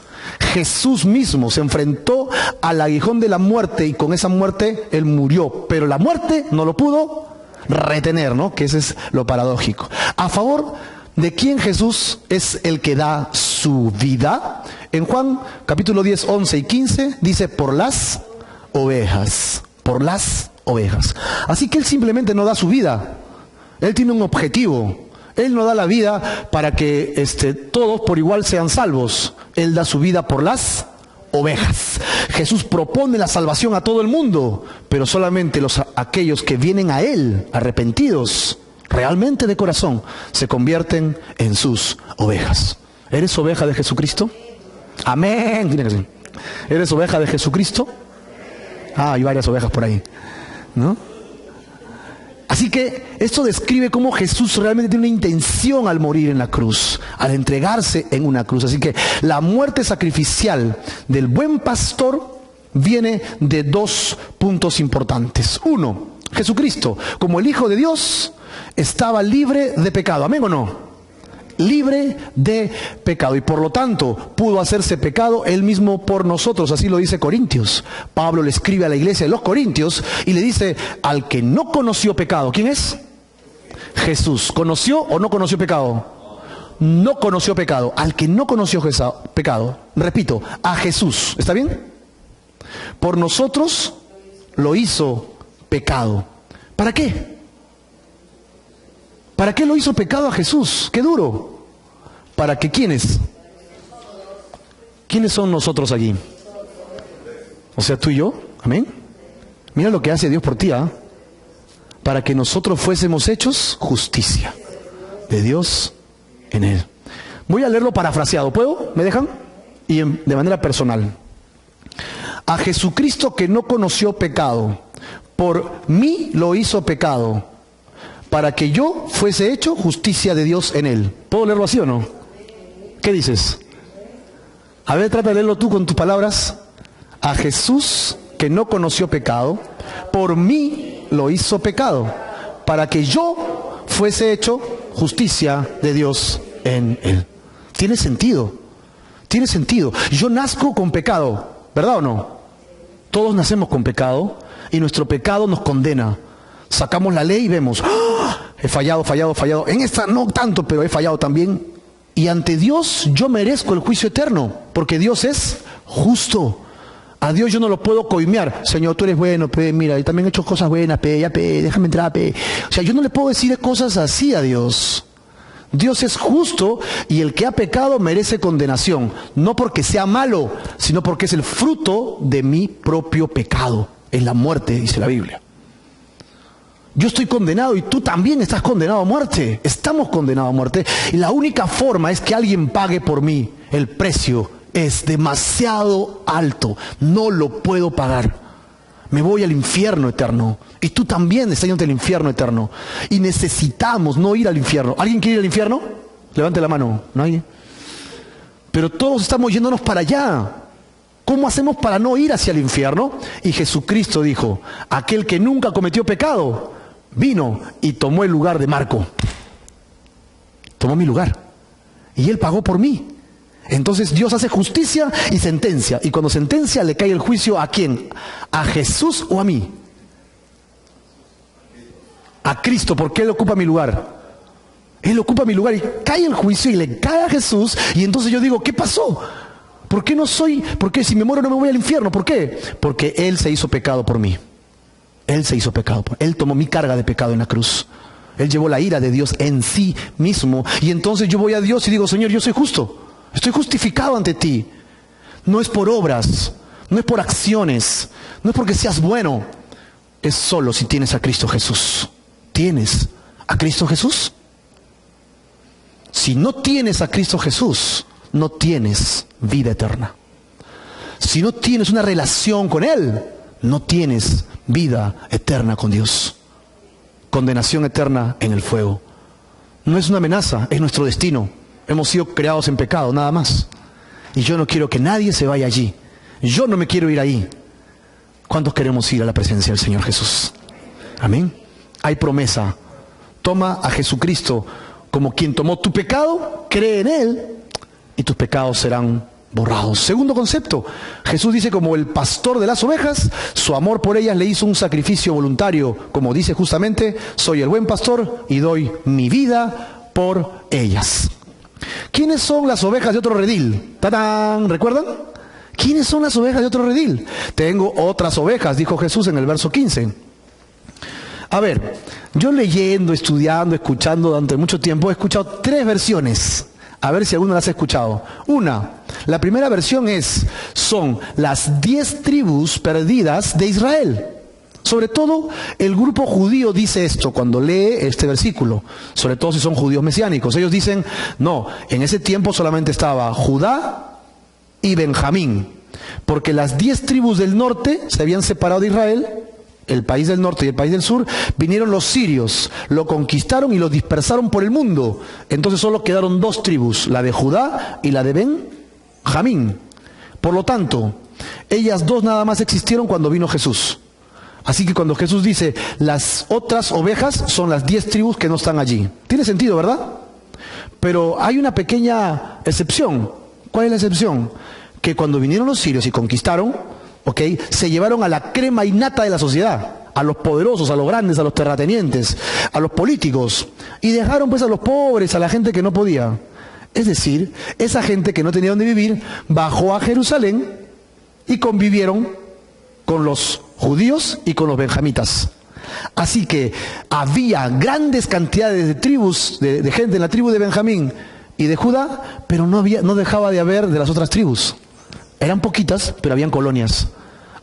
Jesús mismo se enfrentó al aguijón de la muerte y con esa muerte Él murió. Pero la muerte no lo pudo retener, ¿no? Que ese es lo paradójico. A favor de quién Jesús es el que da su vida. En Juan capítulo 10, 11 y 15 dice por las ovejas, por las ovejas. Así que Él simplemente no da su vida, Él tiene un objetivo. Él no da la vida para que todos por igual sean salvos. Él da su vida por las ovejas. Jesús propone la salvación a todo el mundo, pero solamente aquellos que vienen a Él arrepentidos, realmente de corazón, se convierten en sus ovejas. ¿Eres oveja de Jesucristo? Amén. Dile que sí. ¿Eres oveja de Jesucristo? Hay varias ovejas por ahí, ¿no? Así que esto describe cómo Jesús realmente tiene una intención al morir en la cruz, al entregarse en una cruz. Así que la muerte sacrificial del buen pastor viene de dos puntos importantes. Uno, Jesucristo, como el Hijo de Dios, estaba libre de pecado. ¿Amén o no? Libre de pecado, y por lo tanto pudo hacerse pecado Él mismo por nosotros. Así lo dice Corintios. Pablo le escribe a la iglesia de los Corintios y le dice: al que no conoció pecado, ¿quién es? Jesús. ¿Conoció o no conoció pecado? No conoció pecado. Al que no conoció pecado, repito, a Jesús. ¿Está bien? Por nosotros lo hizo pecado. ¿Para qué? ¿Para qué lo hizo pecado a Jesús? ¡Qué duro! ¿Para que quiénes? ¿Quiénes son nosotros aquí? O sea, tú y yo. Amén. Mira lo que hace Dios por ti, ¿eh? Para que nosotros fuésemos hechos justicia de Dios en Él. Voy a leerlo parafraseado. ¿Puedo? ¿Me dejan? Y de manera personal. A Jesucristo, que no conoció pecado, por mí lo hizo pecado, para que yo fuese hecho justicia de Dios en Él. ¿Puedo leerlo así o no? ¿Qué dices? A ver, trata de leerlo tú con tus palabras. A Jesús, que no conoció pecado, por mí lo hizo pecado, para que yo fuese hecho justicia de Dios en Él. Tiene sentido. Tiene sentido. Yo nazco con pecado, ¿verdad o no? Todos nacemos con pecado y nuestro pecado nos condena. Sacamos la ley y vemos: ¡oh! He fallado. En esta no tanto, pero he fallado también. Y ante Dios yo merezco el juicio eterno, porque Dios es justo. A Dios yo no lo puedo coimear. Señor, tú eres bueno, mira, yo también he hecho cosas buenas, déjame entrar, O sea, yo no le puedo decir cosas así a Dios. Dios es justo y el que ha pecado merece condenación. No porque sea malo, sino porque es el fruto de mi propio pecado. Es la muerte, dice la Biblia. Yo estoy condenado y tú también estás condenado a muerte. Estamos condenados a muerte. Y la única forma es que alguien pague por mí. El precio es demasiado alto. No lo puedo pagar. Me voy al infierno eterno. Y tú también estás yendo al infierno eterno. Y necesitamos no ir al infierno. ¿Alguien quiere ir al infierno? Levante la mano. ¿Nadie? Pero todos estamos yéndonos para allá. ¿Cómo hacemos para no ir hacia el infierno? Y Jesucristo dijo: aquel que nunca cometió pecado vino y tomó el lugar de Marco. Tomó mi lugar. Y Él pagó por mí. Entonces Dios hace justicia y sentencia. Y cuando sentencia, le cae el juicio ¿a quién? ¿A Jesús o a mí? A Cristo, porque Él ocupa mi lugar. Él ocupa mi lugar y cae el juicio y le cae a Jesús. Y entonces yo digo: ¿qué pasó? ¿Por qué no soy? ¿Por qué si me muero no me voy al infierno? ¿Por qué? Porque Él se hizo pecado por mí. Él se hizo pecado. Él tomó mi carga de pecado en la cruz. Él llevó la ira de Dios en sí mismo. Y entonces yo voy a Dios y digo: Señor, yo soy justo. Estoy justificado ante ti. No es por obras, no es por acciones, no es porque seas bueno. Es solo si tienes a Cristo Jesús. ¿Tienes a Cristo Jesús? Si no tienes a Cristo Jesús, no tienes vida eterna. Si no tienes una relación con Él, no tienes vida eterna con Dios. condenación eterna en el fuego. No es una amenaza, es nuestro destino. Hemos sido creados en pecado, nada más. Y yo no quiero que nadie se vaya allí. Yo no me quiero ir ahí. ¿Cuántos queremos ir a la presencia del Señor Jesús? Amén. Hay promesa. Toma a Jesucristo como quien tomó tu pecado, cree en Él y tus pecados serán borrados. Segundo concepto, Jesús dice como el pastor de las ovejas, su amor por ellas le hizo un sacrificio voluntario, como dice justamente, soy el buen pastor y doy mi vida por ellas. ¿Quiénes son las ovejas de otro redil? ¡Tarán! ¿Recuerdan? ¿Quiénes son las ovejas de otro redil? Tengo otras ovejas, dijo Jesús en el verso 15. A ver, yo leyendo, estudiando, escuchando durante mucho tiempo, he escuchado 3 versiones. A ver si alguno las ha escuchado. La primera versión son las 10 tribus perdidas de Israel. Sobre todo, el grupo judío dice esto cuando lee este versículo. Sobre todo si son judíos mesiánicos. Ellos dicen, no, en ese tiempo solamente estaba Judá y Benjamín. Porque las 10 tribus del norte se habían separado de Israel. El país del norte y el país del sur, vinieron los sirios, lo conquistaron y lo dispersaron por el mundo. Entonces solo quedaron 2 tribus, la de Judá y la de Benjamín. Por lo tanto, ellas 2 nada más existieron cuando vino Jesús. Así que cuando Jesús dice, las otras ovejas son las 10 tribus que no están allí. Tiene sentido, ¿verdad? Pero hay una pequeña excepción. ¿Cuál es la excepción? Que cuando vinieron los sirios y conquistaron, se llevaron a la crema innata de la sociedad, a los poderosos, a los grandes, a los terratenientes, a los políticos, y dejaron pues a los pobres, a la gente que no podía. Es decir, esa gente que no tenía dónde vivir, bajó a Jerusalén y convivieron con los judíos y con los benjamitas. Así que había grandes cantidades de tribus, de gente en la tribu de Benjamín y de Judá, pero no dejaba de haber de las otras tribus. Eran poquitas, pero habían colonias.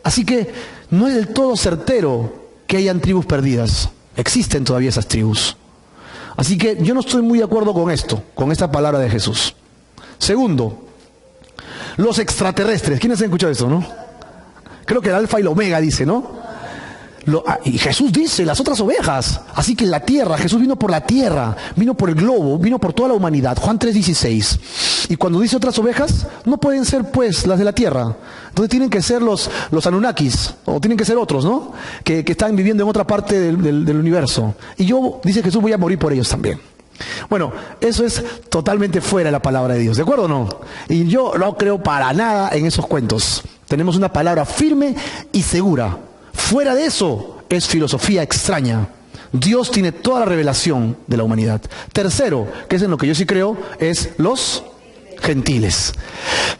Así que no es del todo certero que hayan tribus perdidas. Existen todavía esas tribus. Así que yo no estoy muy de acuerdo con esto, con esta palabra de Jesús. Segundo, los extraterrestres. ¿Quiénes han escuchado eso, no? Creo que el alfa y el omega dice, ¿no? Y Jesús dice, las otras ovejas. Así que la tierra, Jesús vino por la tierra, vino por el globo, vino por toda la humanidad. Juan 3:16. Y cuando dice otras ovejas, no pueden ser pues las de la tierra. Entonces tienen que ser los Anunnakis, o tienen que ser otros, ¿no? Que están viviendo en otra parte del universo. Y yo, dice Jesús, voy a morir por ellos también. Bueno, eso es totalmente fuera de la palabra de Dios, ¿de acuerdo o no? Y yo no creo para nada en esos cuentos. Tenemos una palabra firme y segura. Fuera de eso es filosofía extraña. Dios tiene toda la revelación de la humanidad. Tercero, que es en lo que yo sí creo, es los gentiles.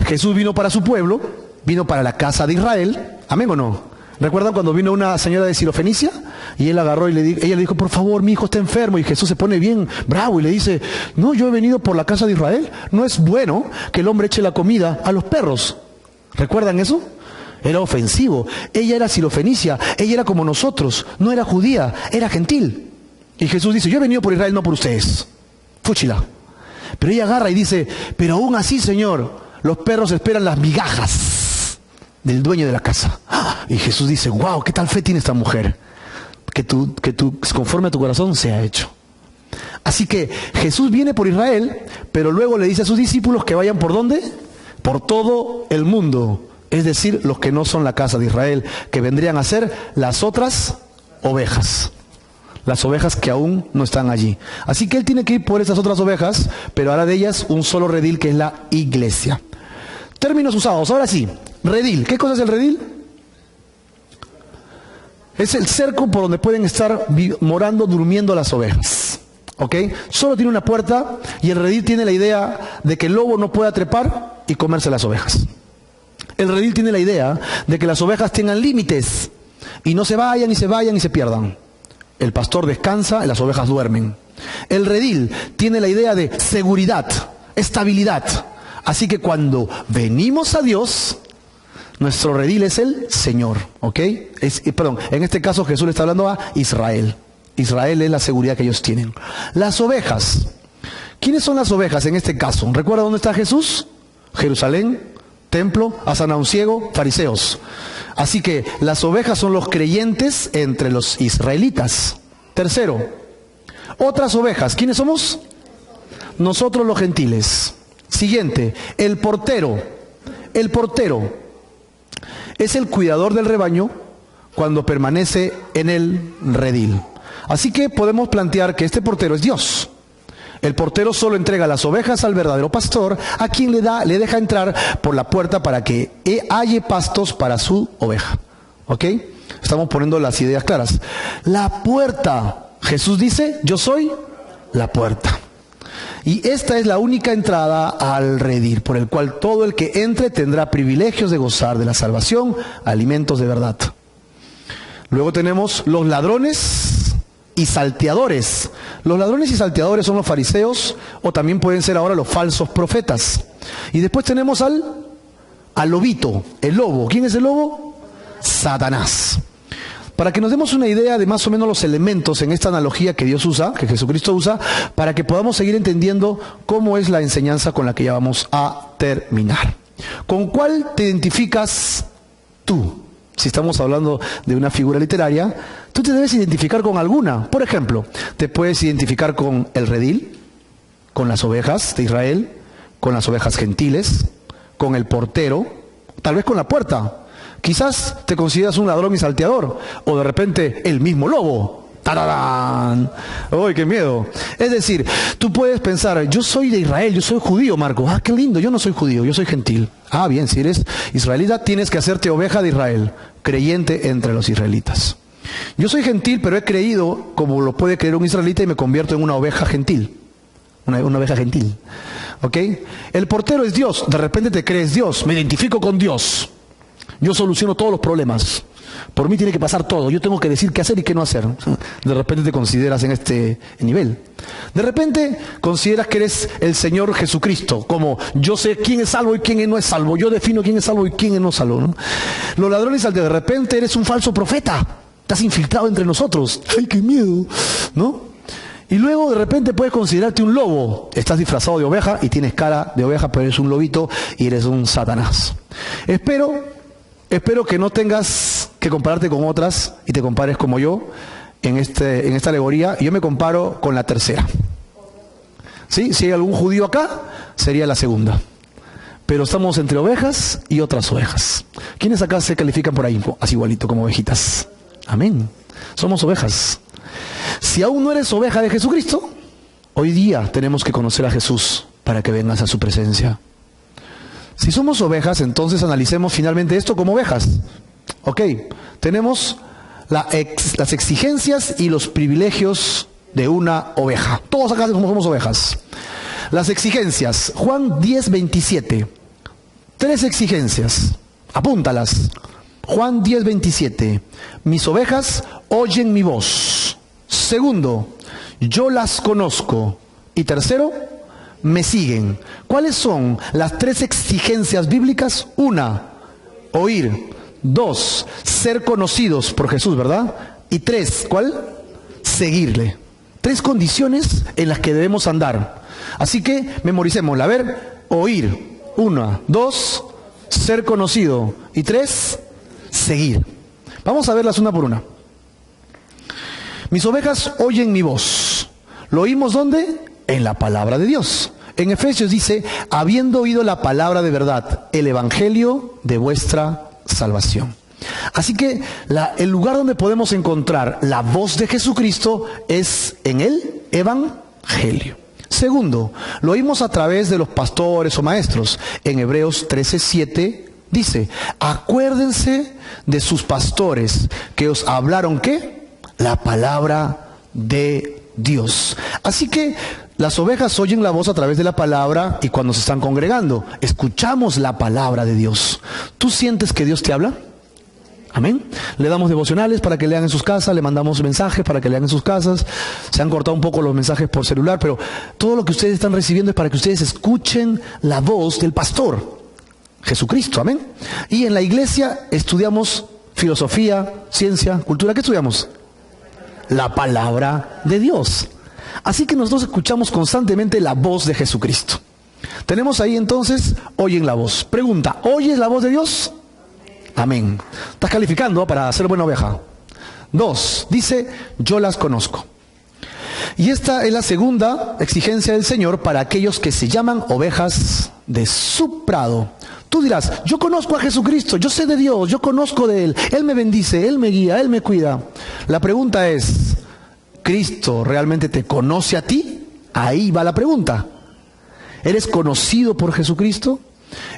Jesús vino para su pueblo, vino para la casa de Israel. ¿Amén o no? ¿Recuerdan cuando vino una señora de Sirofenicia? Y él agarró y ella le dijo, por favor, mi hijo está enfermo. Y Jesús se pone bien bravo y le dice, no, yo he venido por la casa de Israel. No es bueno que el hombre eche la comida a los perros. ¿Recuerdan eso? Era ofensivo. Ella era sirofenicia, ella era como nosotros, no era judía, era gentil. Y Jesús dice, yo he venido por Israel, no por ustedes. Fúchila. Pero ella agarra y dice, pero aún así, Señor, los perros esperan las migajas del dueño de la casa. Y Jesús dice, wow, qué tal fe tiene esta mujer. Que tú, conforme a tu corazón, sea hecho. Así que Jesús viene por Israel, pero luego le dice a sus discípulos que vayan ¿por dónde? Por todo el mundo. Es decir, los que no son la casa de Israel, que vendrían a ser las otras ovejas. Las ovejas que aún no están allí. Así que él tiene que ir por esas otras ovejas, pero hará de ellas un solo redil, que es la iglesia. Términos usados. Ahora sí, redil. ¿Qué cosa es el redil? Es el cerco por donde pueden estar morando, durmiendo las ovejas. ¿Ok? Solo tiene una puerta y el redil tiene la idea de que el lobo no pueda trepar y comerse las ovejas. El redil tiene la idea de que las ovejas tengan límites y no se vayan y se vayan y se pierdan. El pastor descansa y las ovejas duermen. El redil tiene la idea de seguridad, estabilidad. Así que cuando venimos a Dios, nuestro redil es el Señor, ¿ok? En este caso Jesús le está hablando a Israel. Israel es la seguridad que ellos tienen. Las ovejas. ¿Quiénes son las ovejas en este caso? ¿Recuerda dónde está Jesús? Jerusalén, templo, ha sanado a un ciego, fariseos. Así que las ovejas son los creyentes entre los israelitas. Tercero, otras ovejas. ¿Quiénes somos? Nosotros los gentiles. Siguiente, el portero. El portero es el cuidador del rebaño cuando permanece en el redil. Así que podemos plantear que este portero es Dios. El portero solo entrega las ovejas al verdadero pastor, a quien le deja entrar por la puerta para que halle pastos para su oveja. ¿Ok? Estamos poniendo las ideas claras. La puerta. Jesús dice, yo soy la puerta. Y esta es la única entrada al redil, por el cual todo el que entre tendrá privilegios de gozar de la salvación, alimentos de verdad. Luego tenemos los ladrones y salteadores. Los ladrones y salteadores son los fariseos, o también pueden ser ahora los falsos profetas. Y después tenemos al lobito, el lobo. ¿Quién es el lobo? Satanás. Para que nos demos una idea de más o menos los elementos en esta analogía que Dios usa, que Jesucristo usa, para que podamos seguir entendiendo cómo es la enseñanza con la que ya vamos a terminar. ¿Con cuál te identificas tú? Si estamos hablando de una figura literaria, tú te debes identificar con alguna. Por ejemplo, te puedes identificar con el redil, con las ovejas de Israel, con las ovejas gentiles, con el portero, tal vez con la puerta. Quizás te consideras un ladrón y salteador, o de repente el mismo lobo. ¡Tararán! ¡Uy, qué miedo! Es decir, tú puedes pensar, yo soy de Israel, yo soy judío, Marco. ¡Ah, qué lindo! Yo no soy judío, yo soy gentil. Ah, bien, si eres israelita, tienes que hacerte oveja de Israel, creyente entre los israelitas. Yo soy gentil, pero he creído como lo puede creer un israelita y me convierto en una oveja gentil. Una oveja gentil. ¿Ok? El portero es Dios. De repente te crees Dios. Me identifico con Dios. Yo soluciono todos los problemas. Por mí tiene que pasar todo. Yo tengo que decir qué hacer y qué no hacer. De repente te consideras en este nivel. De repente consideras que eres el Señor Jesucristo. Como yo sé quién es salvo y quién no es salvo. Yo defino quién es salvo y quién es no salvo, ¿no? Los ladrones al de repente eres un falso profeta. Estás infiltrado entre nosotros. ¡Ay, qué miedo! ¿No? Y luego de repente puedes considerarte un lobo. Estás disfrazado de oveja y tienes cara de oveja, pero eres un lobito y eres un Satanás. Espero que no tengas que compararte con otras y te compares como yo en esta alegoría. Yo me comparo con la tercera. ¿Sí? Si hay algún judío acá, sería la segunda. Pero estamos entre ovejas y otras ovejas. ¿Quiénes acá se califican por ahí así igualito como ovejitas? Amén. Somos ovejas. Si aún no eres oveja de Jesucristo, hoy día tenemos que conocer a Jesús para que vengas a su presencia. Si somos ovejas, entonces analicemos finalmente esto como ovejas. Ok, tenemos las exigencias y los privilegios de una oveja. Todos acá somos ovejas. Las exigencias, Juan 10:27. 3 exigencias, apúntalas. Juan 10:27. Mis ovejas oyen mi voz. Segundo, yo las conozco. Y tercero, me siguen. ¿Cuáles son las 3 exigencias bíblicas? 1, oír. 2, ser conocidos por Jesús, ¿verdad? Y 3, ¿cuál? Seguirle. 3 condiciones en las que debemos andar. Así que memoricémosla. A ver, oír. 1, 2, ser conocido. Y 3, seguir. Vamos a verlas una por una. Mis ovejas oyen mi voz. ¿Lo oímos dónde? En la palabra de Dios. En Efesios dice, habiendo oído la palabra de verdad, el evangelio de vuestra salvación. Así que el lugar donde podemos encontrar la voz de Jesucristo es en el evangelio. Segundo, lo oímos a través de los pastores o maestros. En Hebreos 13:7 dice, acuérdense de sus pastores que os hablaron, ¿qué? La palabra de Dios. Así que las ovejas oyen la voz a través de la palabra y cuando se están congregando, escuchamos la palabra de Dios. ¿Tú sientes que Dios te habla? Amén. Le damos devocionales para que lean en sus casas, le mandamos mensajes para que lean en sus casas. Se han cortado un poco los mensajes por celular, pero todo lo que ustedes están recibiendo es para que ustedes escuchen la voz del pastor, Jesucristo. Amén. Y en la iglesia estudiamos filosofía, ciencia, cultura. ¿Qué estudiamos? La palabra de Dios. Así que nosotros escuchamos constantemente la voz de Jesucristo. Tenemos ahí entonces, oyen la voz. Pregunta, ¿oyes la voz de Dios? Amén. Estás calificando para ser buena oveja. 2, dice, yo las conozco. Y esta es la segunda exigencia del Señor para aquellos que se llaman ovejas de su prado. Tú dirás, yo conozco a Jesucristo, yo sé de Dios, yo conozco de Él, Él me bendice, Él me guía, Él me cuida. La pregunta es, ¿Cristo realmente te conoce a ti? Ahí va la pregunta. ¿Eres conocido por Jesucristo?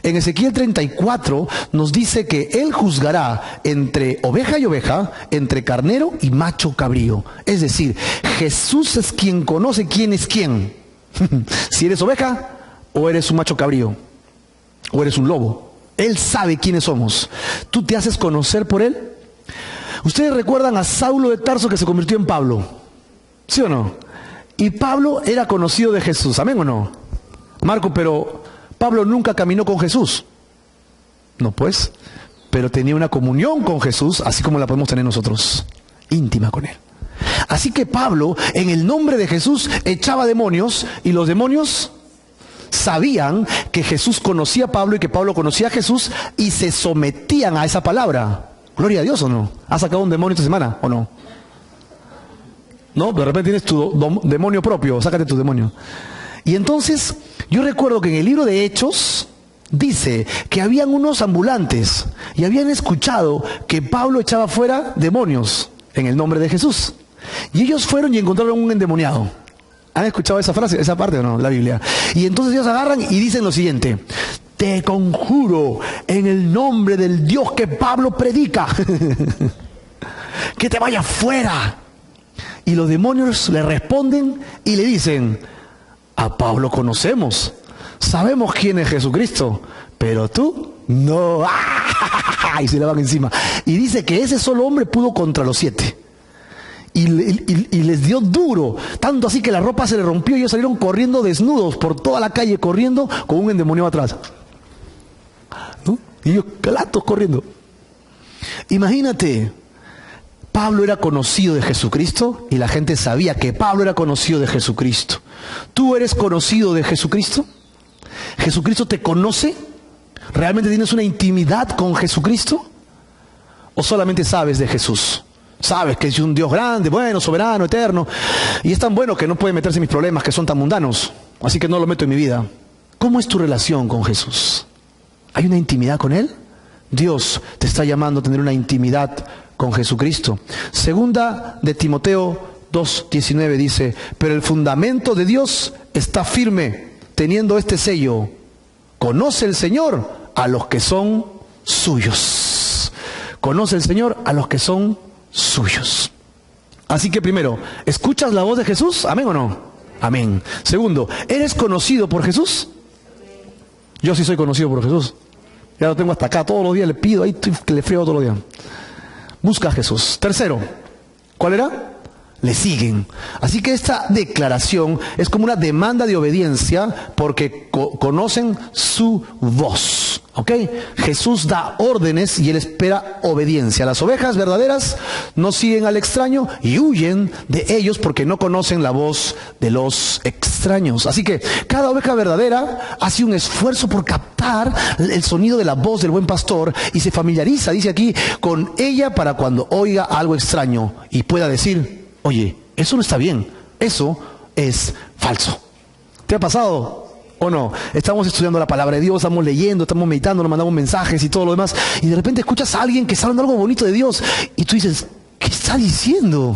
En Ezequiel 34 nos dice que Él juzgará entre oveja y oveja, entre carnero y macho cabrío. Es decir, Jesús es quien conoce quién es quién. Si eres oveja o eres un macho cabrío o eres un lobo. Él sabe quiénes somos. ¿Tú te haces conocer por Él? Ustedes recuerdan a Saulo de Tarso que se convirtió en Pablo, ¿sí o no? Y Pablo era conocido de Jesús, ¿amén o no? Marco, pero Pablo nunca caminó con Jesús. No, pues, pero tenía una comunión con Jesús, así como la podemos tener nosotros, íntima con Él. Así que Pablo, en el nombre de Jesús, echaba demonios, y los demonios sabían que Jesús conocía a Pablo y que Pablo conocía a Jesús, y se sometían a esa palabra. Gloria a Dios, ¿o no? ¿Has sacado un demonio esta semana o no? No, de repente tienes tu demonio propio, sácate tu demonio. Y entonces, yo recuerdo que en el libro de Hechos dice que habían unos ambulantes y habían escuchado que Pablo echaba fuera demonios en el nombre de Jesús. Y ellos fueron y encontraron un endemoniado. ¿Han escuchado esa frase, esa parte o no? La Biblia. Y entonces ellos agarran y dicen lo siguiente: te conjuro en el nombre del Dios que Pablo predica, que te vaya fuera. Y los demonios le responden y le dicen: a Pablo conocemos, sabemos quién es Jesucristo, pero tú no. Y se le van encima. Y dice que ese solo hombre pudo contra los 7. Y les dio duro, tanto así que la ropa se le rompió y ellos salieron corriendo desnudos por toda la calle, corriendo con un endemoniado atrás, ¿no? Y ellos calatos corriendo. Imagínate, Pablo era conocido de Jesucristo y la gente sabía que Pablo era conocido de Jesucristo. ¿Tú eres conocido de Jesucristo? ¿Jesucristo te conoce? ¿Realmente tienes una intimidad con Jesucristo? ¿O solamente sabes de Jesús? Sabes que es un Dios grande, bueno, soberano, eterno, y es tan bueno que no puede meterse en mis problemas, que son tan mundanos, así que no lo meto en mi vida. ¿Cómo es tu relación con Jesús? ¿Hay una intimidad con Él? Dios te está llamando a tener una intimidad con Jesucristo. Segunda de Timoteo 2:19 dice: pero el fundamento de Dios está firme, teniendo este sello: conoce el Señor a los que son suyos. Conoce el Señor a los que son suyos. Así que primero, ¿escuchas la voz de Jesús? ¿Amén o no? Amén. Segundo, ¿eres conocido por Jesús? Yo sí soy conocido por Jesús. Ya lo tengo hasta acá, todos los días le pido, ahí le friego todos los días. Busca a Jesús. Tercero, ¿cuál era? Le siguen. Así que esta declaración es como una demanda de obediencia porque conocen su voz. ¿Ok? Jesús da órdenes y Él espera obediencia. Las ovejas verdaderas no siguen al extraño y huyen de ellos porque no conocen la voz de los extraños. Así que cada oveja verdadera hace un esfuerzo por captar el sonido de la voz del buen pastor y se familiariza, dice aquí, con ella para cuando oiga algo extraño y pueda decir: oye, eso no está bien, eso es falso. ¿Te ha pasado o no? Estamos estudiando la palabra de Dios, estamos leyendo, estamos meditando, nos mandamos mensajes y todo lo demás, y de repente escuchas a alguien que está hablando algo bonito de Dios, y tú dices: ¿qué está diciendo?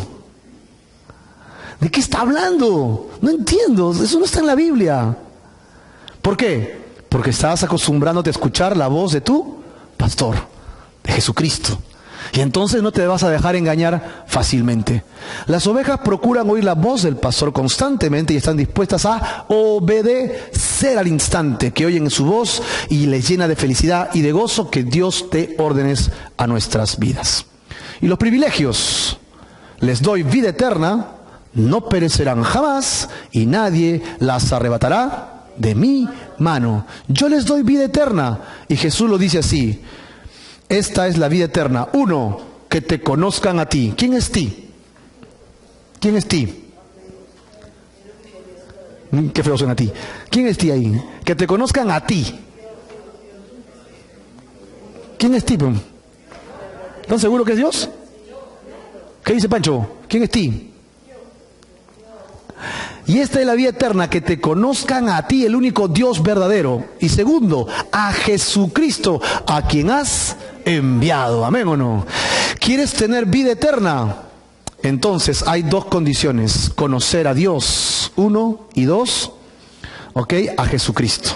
¿De qué está hablando? No entiendo, eso no está en la Biblia. ¿Por qué? Porque estás acostumbrándote a escuchar la voz de tu pastor, de Jesucristo. Y entonces no te vas a dejar engañar fácilmente. Las ovejas procuran oír la voz del pastor constantemente y están dispuestas a obedecer al instante que oyen su voz, y les llena de felicidad y de gozo que Dios dé órdenes a nuestras vidas. Y los privilegios: les doy vida eterna, no perecerán jamás y nadie las arrebatará de mi mano. Yo les doy vida eterna, y Jesús lo dice así: esta es la vida eterna. 1, que te conozcan a ti. ¿Quién es ti? ¿Quién es ti? Qué feo suena a ti. ¿Quién es ti ahí? Que te conozcan a ti. ¿Quién es ti? ¿Están seguros que es Dios? ¿Qué dice Pancho? ¿Quién es ti? Y esta es la vida eterna, que te conozcan a ti, el único Dios verdadero. Y segundo, a Jesucristo, a quien has enviado. ¿Amén o no? ¿Quieres tener vida eterna? Entonces hay dos condiciones: conocer a Dios, 1, y 2, a Jesucristo.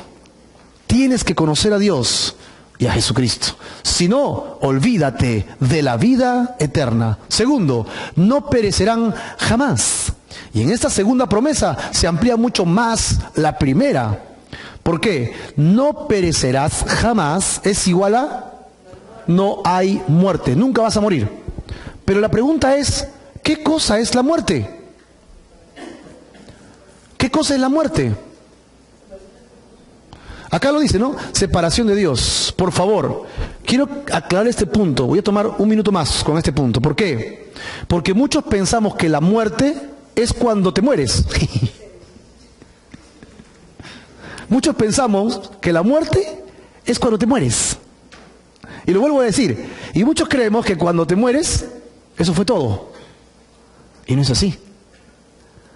Tienes que conocer a Dios y a Jesucristo. Si no, olvídate de la vida eterna. Segundo, no perecerán jamás. Y en esta segunda promesa se amplía mucho más la primera. ¿Por qué? No perecerás jamás es igual a no hay muerte. Nunca vas a morir. Pero la pregunta es, ¿qué cosa es la muerte? ¿Qué cosa es la muerte? Acá lo dice, ¿no? Separación de Dios. Por favor, quiero aclarar este punto. Voy a tomar un minuto más con este punto. ¿Por qué? Porque muchos pensamos que la muerte es cuando te mueres. Muchos pensamos que la muerte es cuando te mueres. Y lo vuelvo a decir. Y muchos creemos que cuando te mueres, eso fue todo. Y no es así.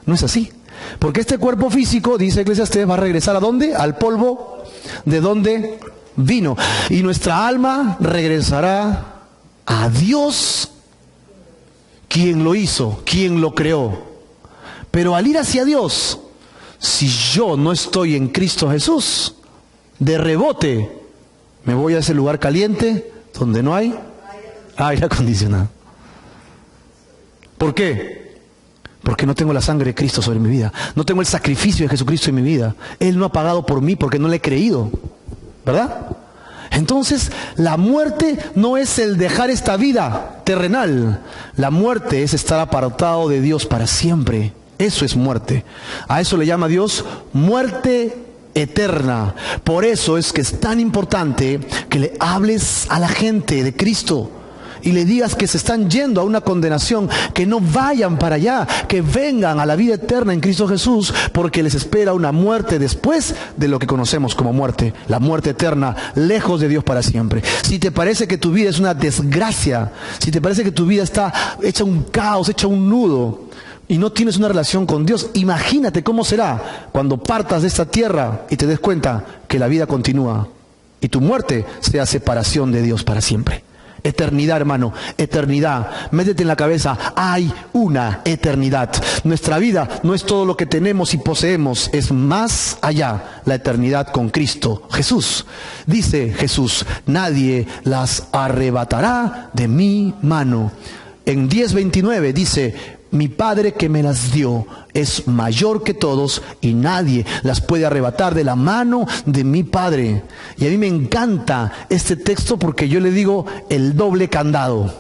No es así. Porque este cuerpo físico, dice Eclesiastés, va a regresar ¿a dónde? Al polvo de donde vino. Y nuestra alma regresará a Dios, quien lo hizo, quien lo creó. Pero al ir hacia Dios, si yo no estoy en Cristo Jesús, de rebote me voy a ese lugar caliente donde no hay aire acondicionado. ¿Por qué? Porque no tengo la sangre de Cristo sobre mi vida. No tengo el sacrificio de Jesucristo en mi vida. Él no ha pagado por mí porque no le he creído. ¿Verdad? Entonces, la muerte no es el dejar esta vida terrenal. La muerte es estar apartado de Dios para siempre. Eso es muerte. A eso le llama Dios muerte eterna. Por eso es que es tan importante que le hables a la gente de Cristo y le digas que se están yendo a una condenación, que no vayan para allá, que vengan a la vida eterna en Cristo Jesús, porque les espera una muerte después de lo que conocemos como muerte, la muerte eterna, lejos de Dios para siempre. Si te parece que tu vida es una desgracia, si te parece que tu vida está hecha un caos, hecha un nudo, y no tienes una relación con Dios, imagínate cómo será cuando partas de esta tierra y te des cuenta que la vida continúa y tu muerte sea separación de Dios para siempre. Eternidad, hermano, eternidad. Métete en la cabeza, hay una eternidad. Nuestra vida no es todo lo que tenemos y poseemos, es más allá, la eternidad con Cristo Jesús. Dice Jesús, nadie las arrebatará de mi mano. En 10:29 dice, mi Padre que me las dio es mayor que todos y nadie las puede arrebatar de la mano de mi Padre. Y a mí me encanta este texto porque yo le digo el doble candado.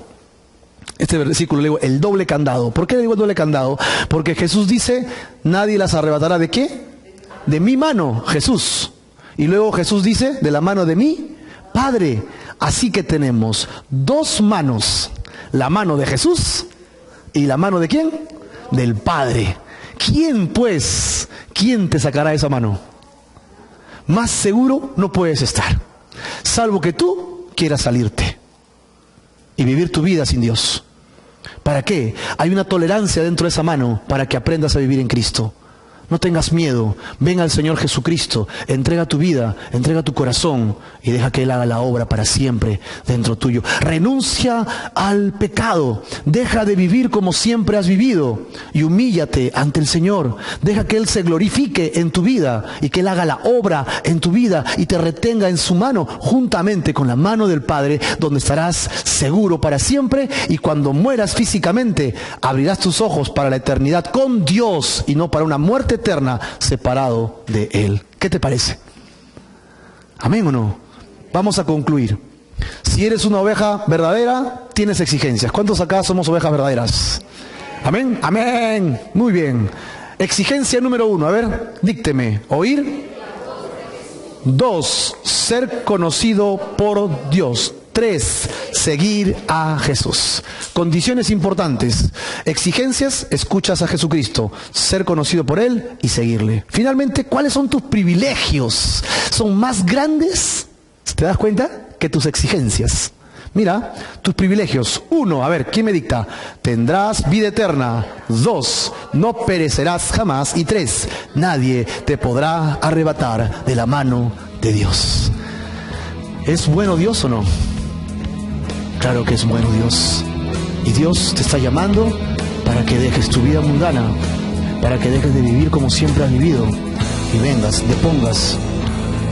Este versículo le digo el doble candado. ¿Por qué le digo el doble candado? Porque Jesús dice, nadie las arrebatará ¿de qué? De mi mano, Jesús. Y luego Jesús dice, de la mano de mi Padre. Así que tenemos dos manos. La mano de Jesús y la mano de ¿quién? Del Padre. ¿Quién pues? ¿Quién te sacará esa mano? Más seguro no puedes estar, salvo que tú quieras salirte y vivir tu vida sin Dios. ¿Para qué? Hay una tolerancia dentro de esa mano para que aprendas a vivir en Cristo. No tengas miedo, ven al Señor Jesucristo, entrega tu vida, entrega tu corazón y deja que Él haga la obra para siempre dentro tuyo. Renuncia al pecado, deja de vivir como siempre has vivido y humíllate ante el Señor. Deja que Él se glorifique en tu vida y que Él haga la obra en tu vida y te retenga en su mano juntamente con la mano del Padre, donde estarás seguro para siempre, y cuando mueras físicamente abrirás tus ojos para la eternidad con Dios y no para una muerte eterna separado de Él. ¿Qué te parece? ¿Amén o no? Vamos a concluir. Si eres una oveja verdadera, tienes exigencias. ¿Cuántos acá somos ovejas verdaderas? ¿Amén? Amén. Muy bien. Exigencia número 1. A ver, dícteme. Oír. 2. Ser conocido por Dios. 3. Seguir a Jesús. Condiciones importantes. Exigencias, escuchas a Jesucristo. Ser conocido por Él y seguirle. Finalmente, ¿cuáles son tus privilegios? Son más grandes, ¿te das cuenta? Que tus exigencias. Mira, tus privilegios. 1, a ver, ¿quién me dicta? Tendrás vida eterna. 2, no perecerás jamás. Y 3, nadie te podrá arrebatar de la mano de Dios. ¿Es bueno Dios o no? Claro que es bueno Dios. Y Dios te está llamando para que dejes tu vida mundana, para que dejes de vivir como siempre has vivido y vengas, te pongas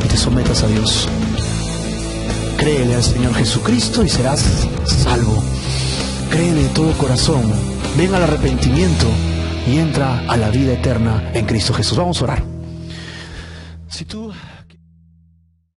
y te sometas a Dios. Créele al Señor Jesucristo y serás salvo. Créele de todo corazón. Ven al arrepentimiento y entra a la vida eterna en Cristo Jesús. Vamos a orar. Si tú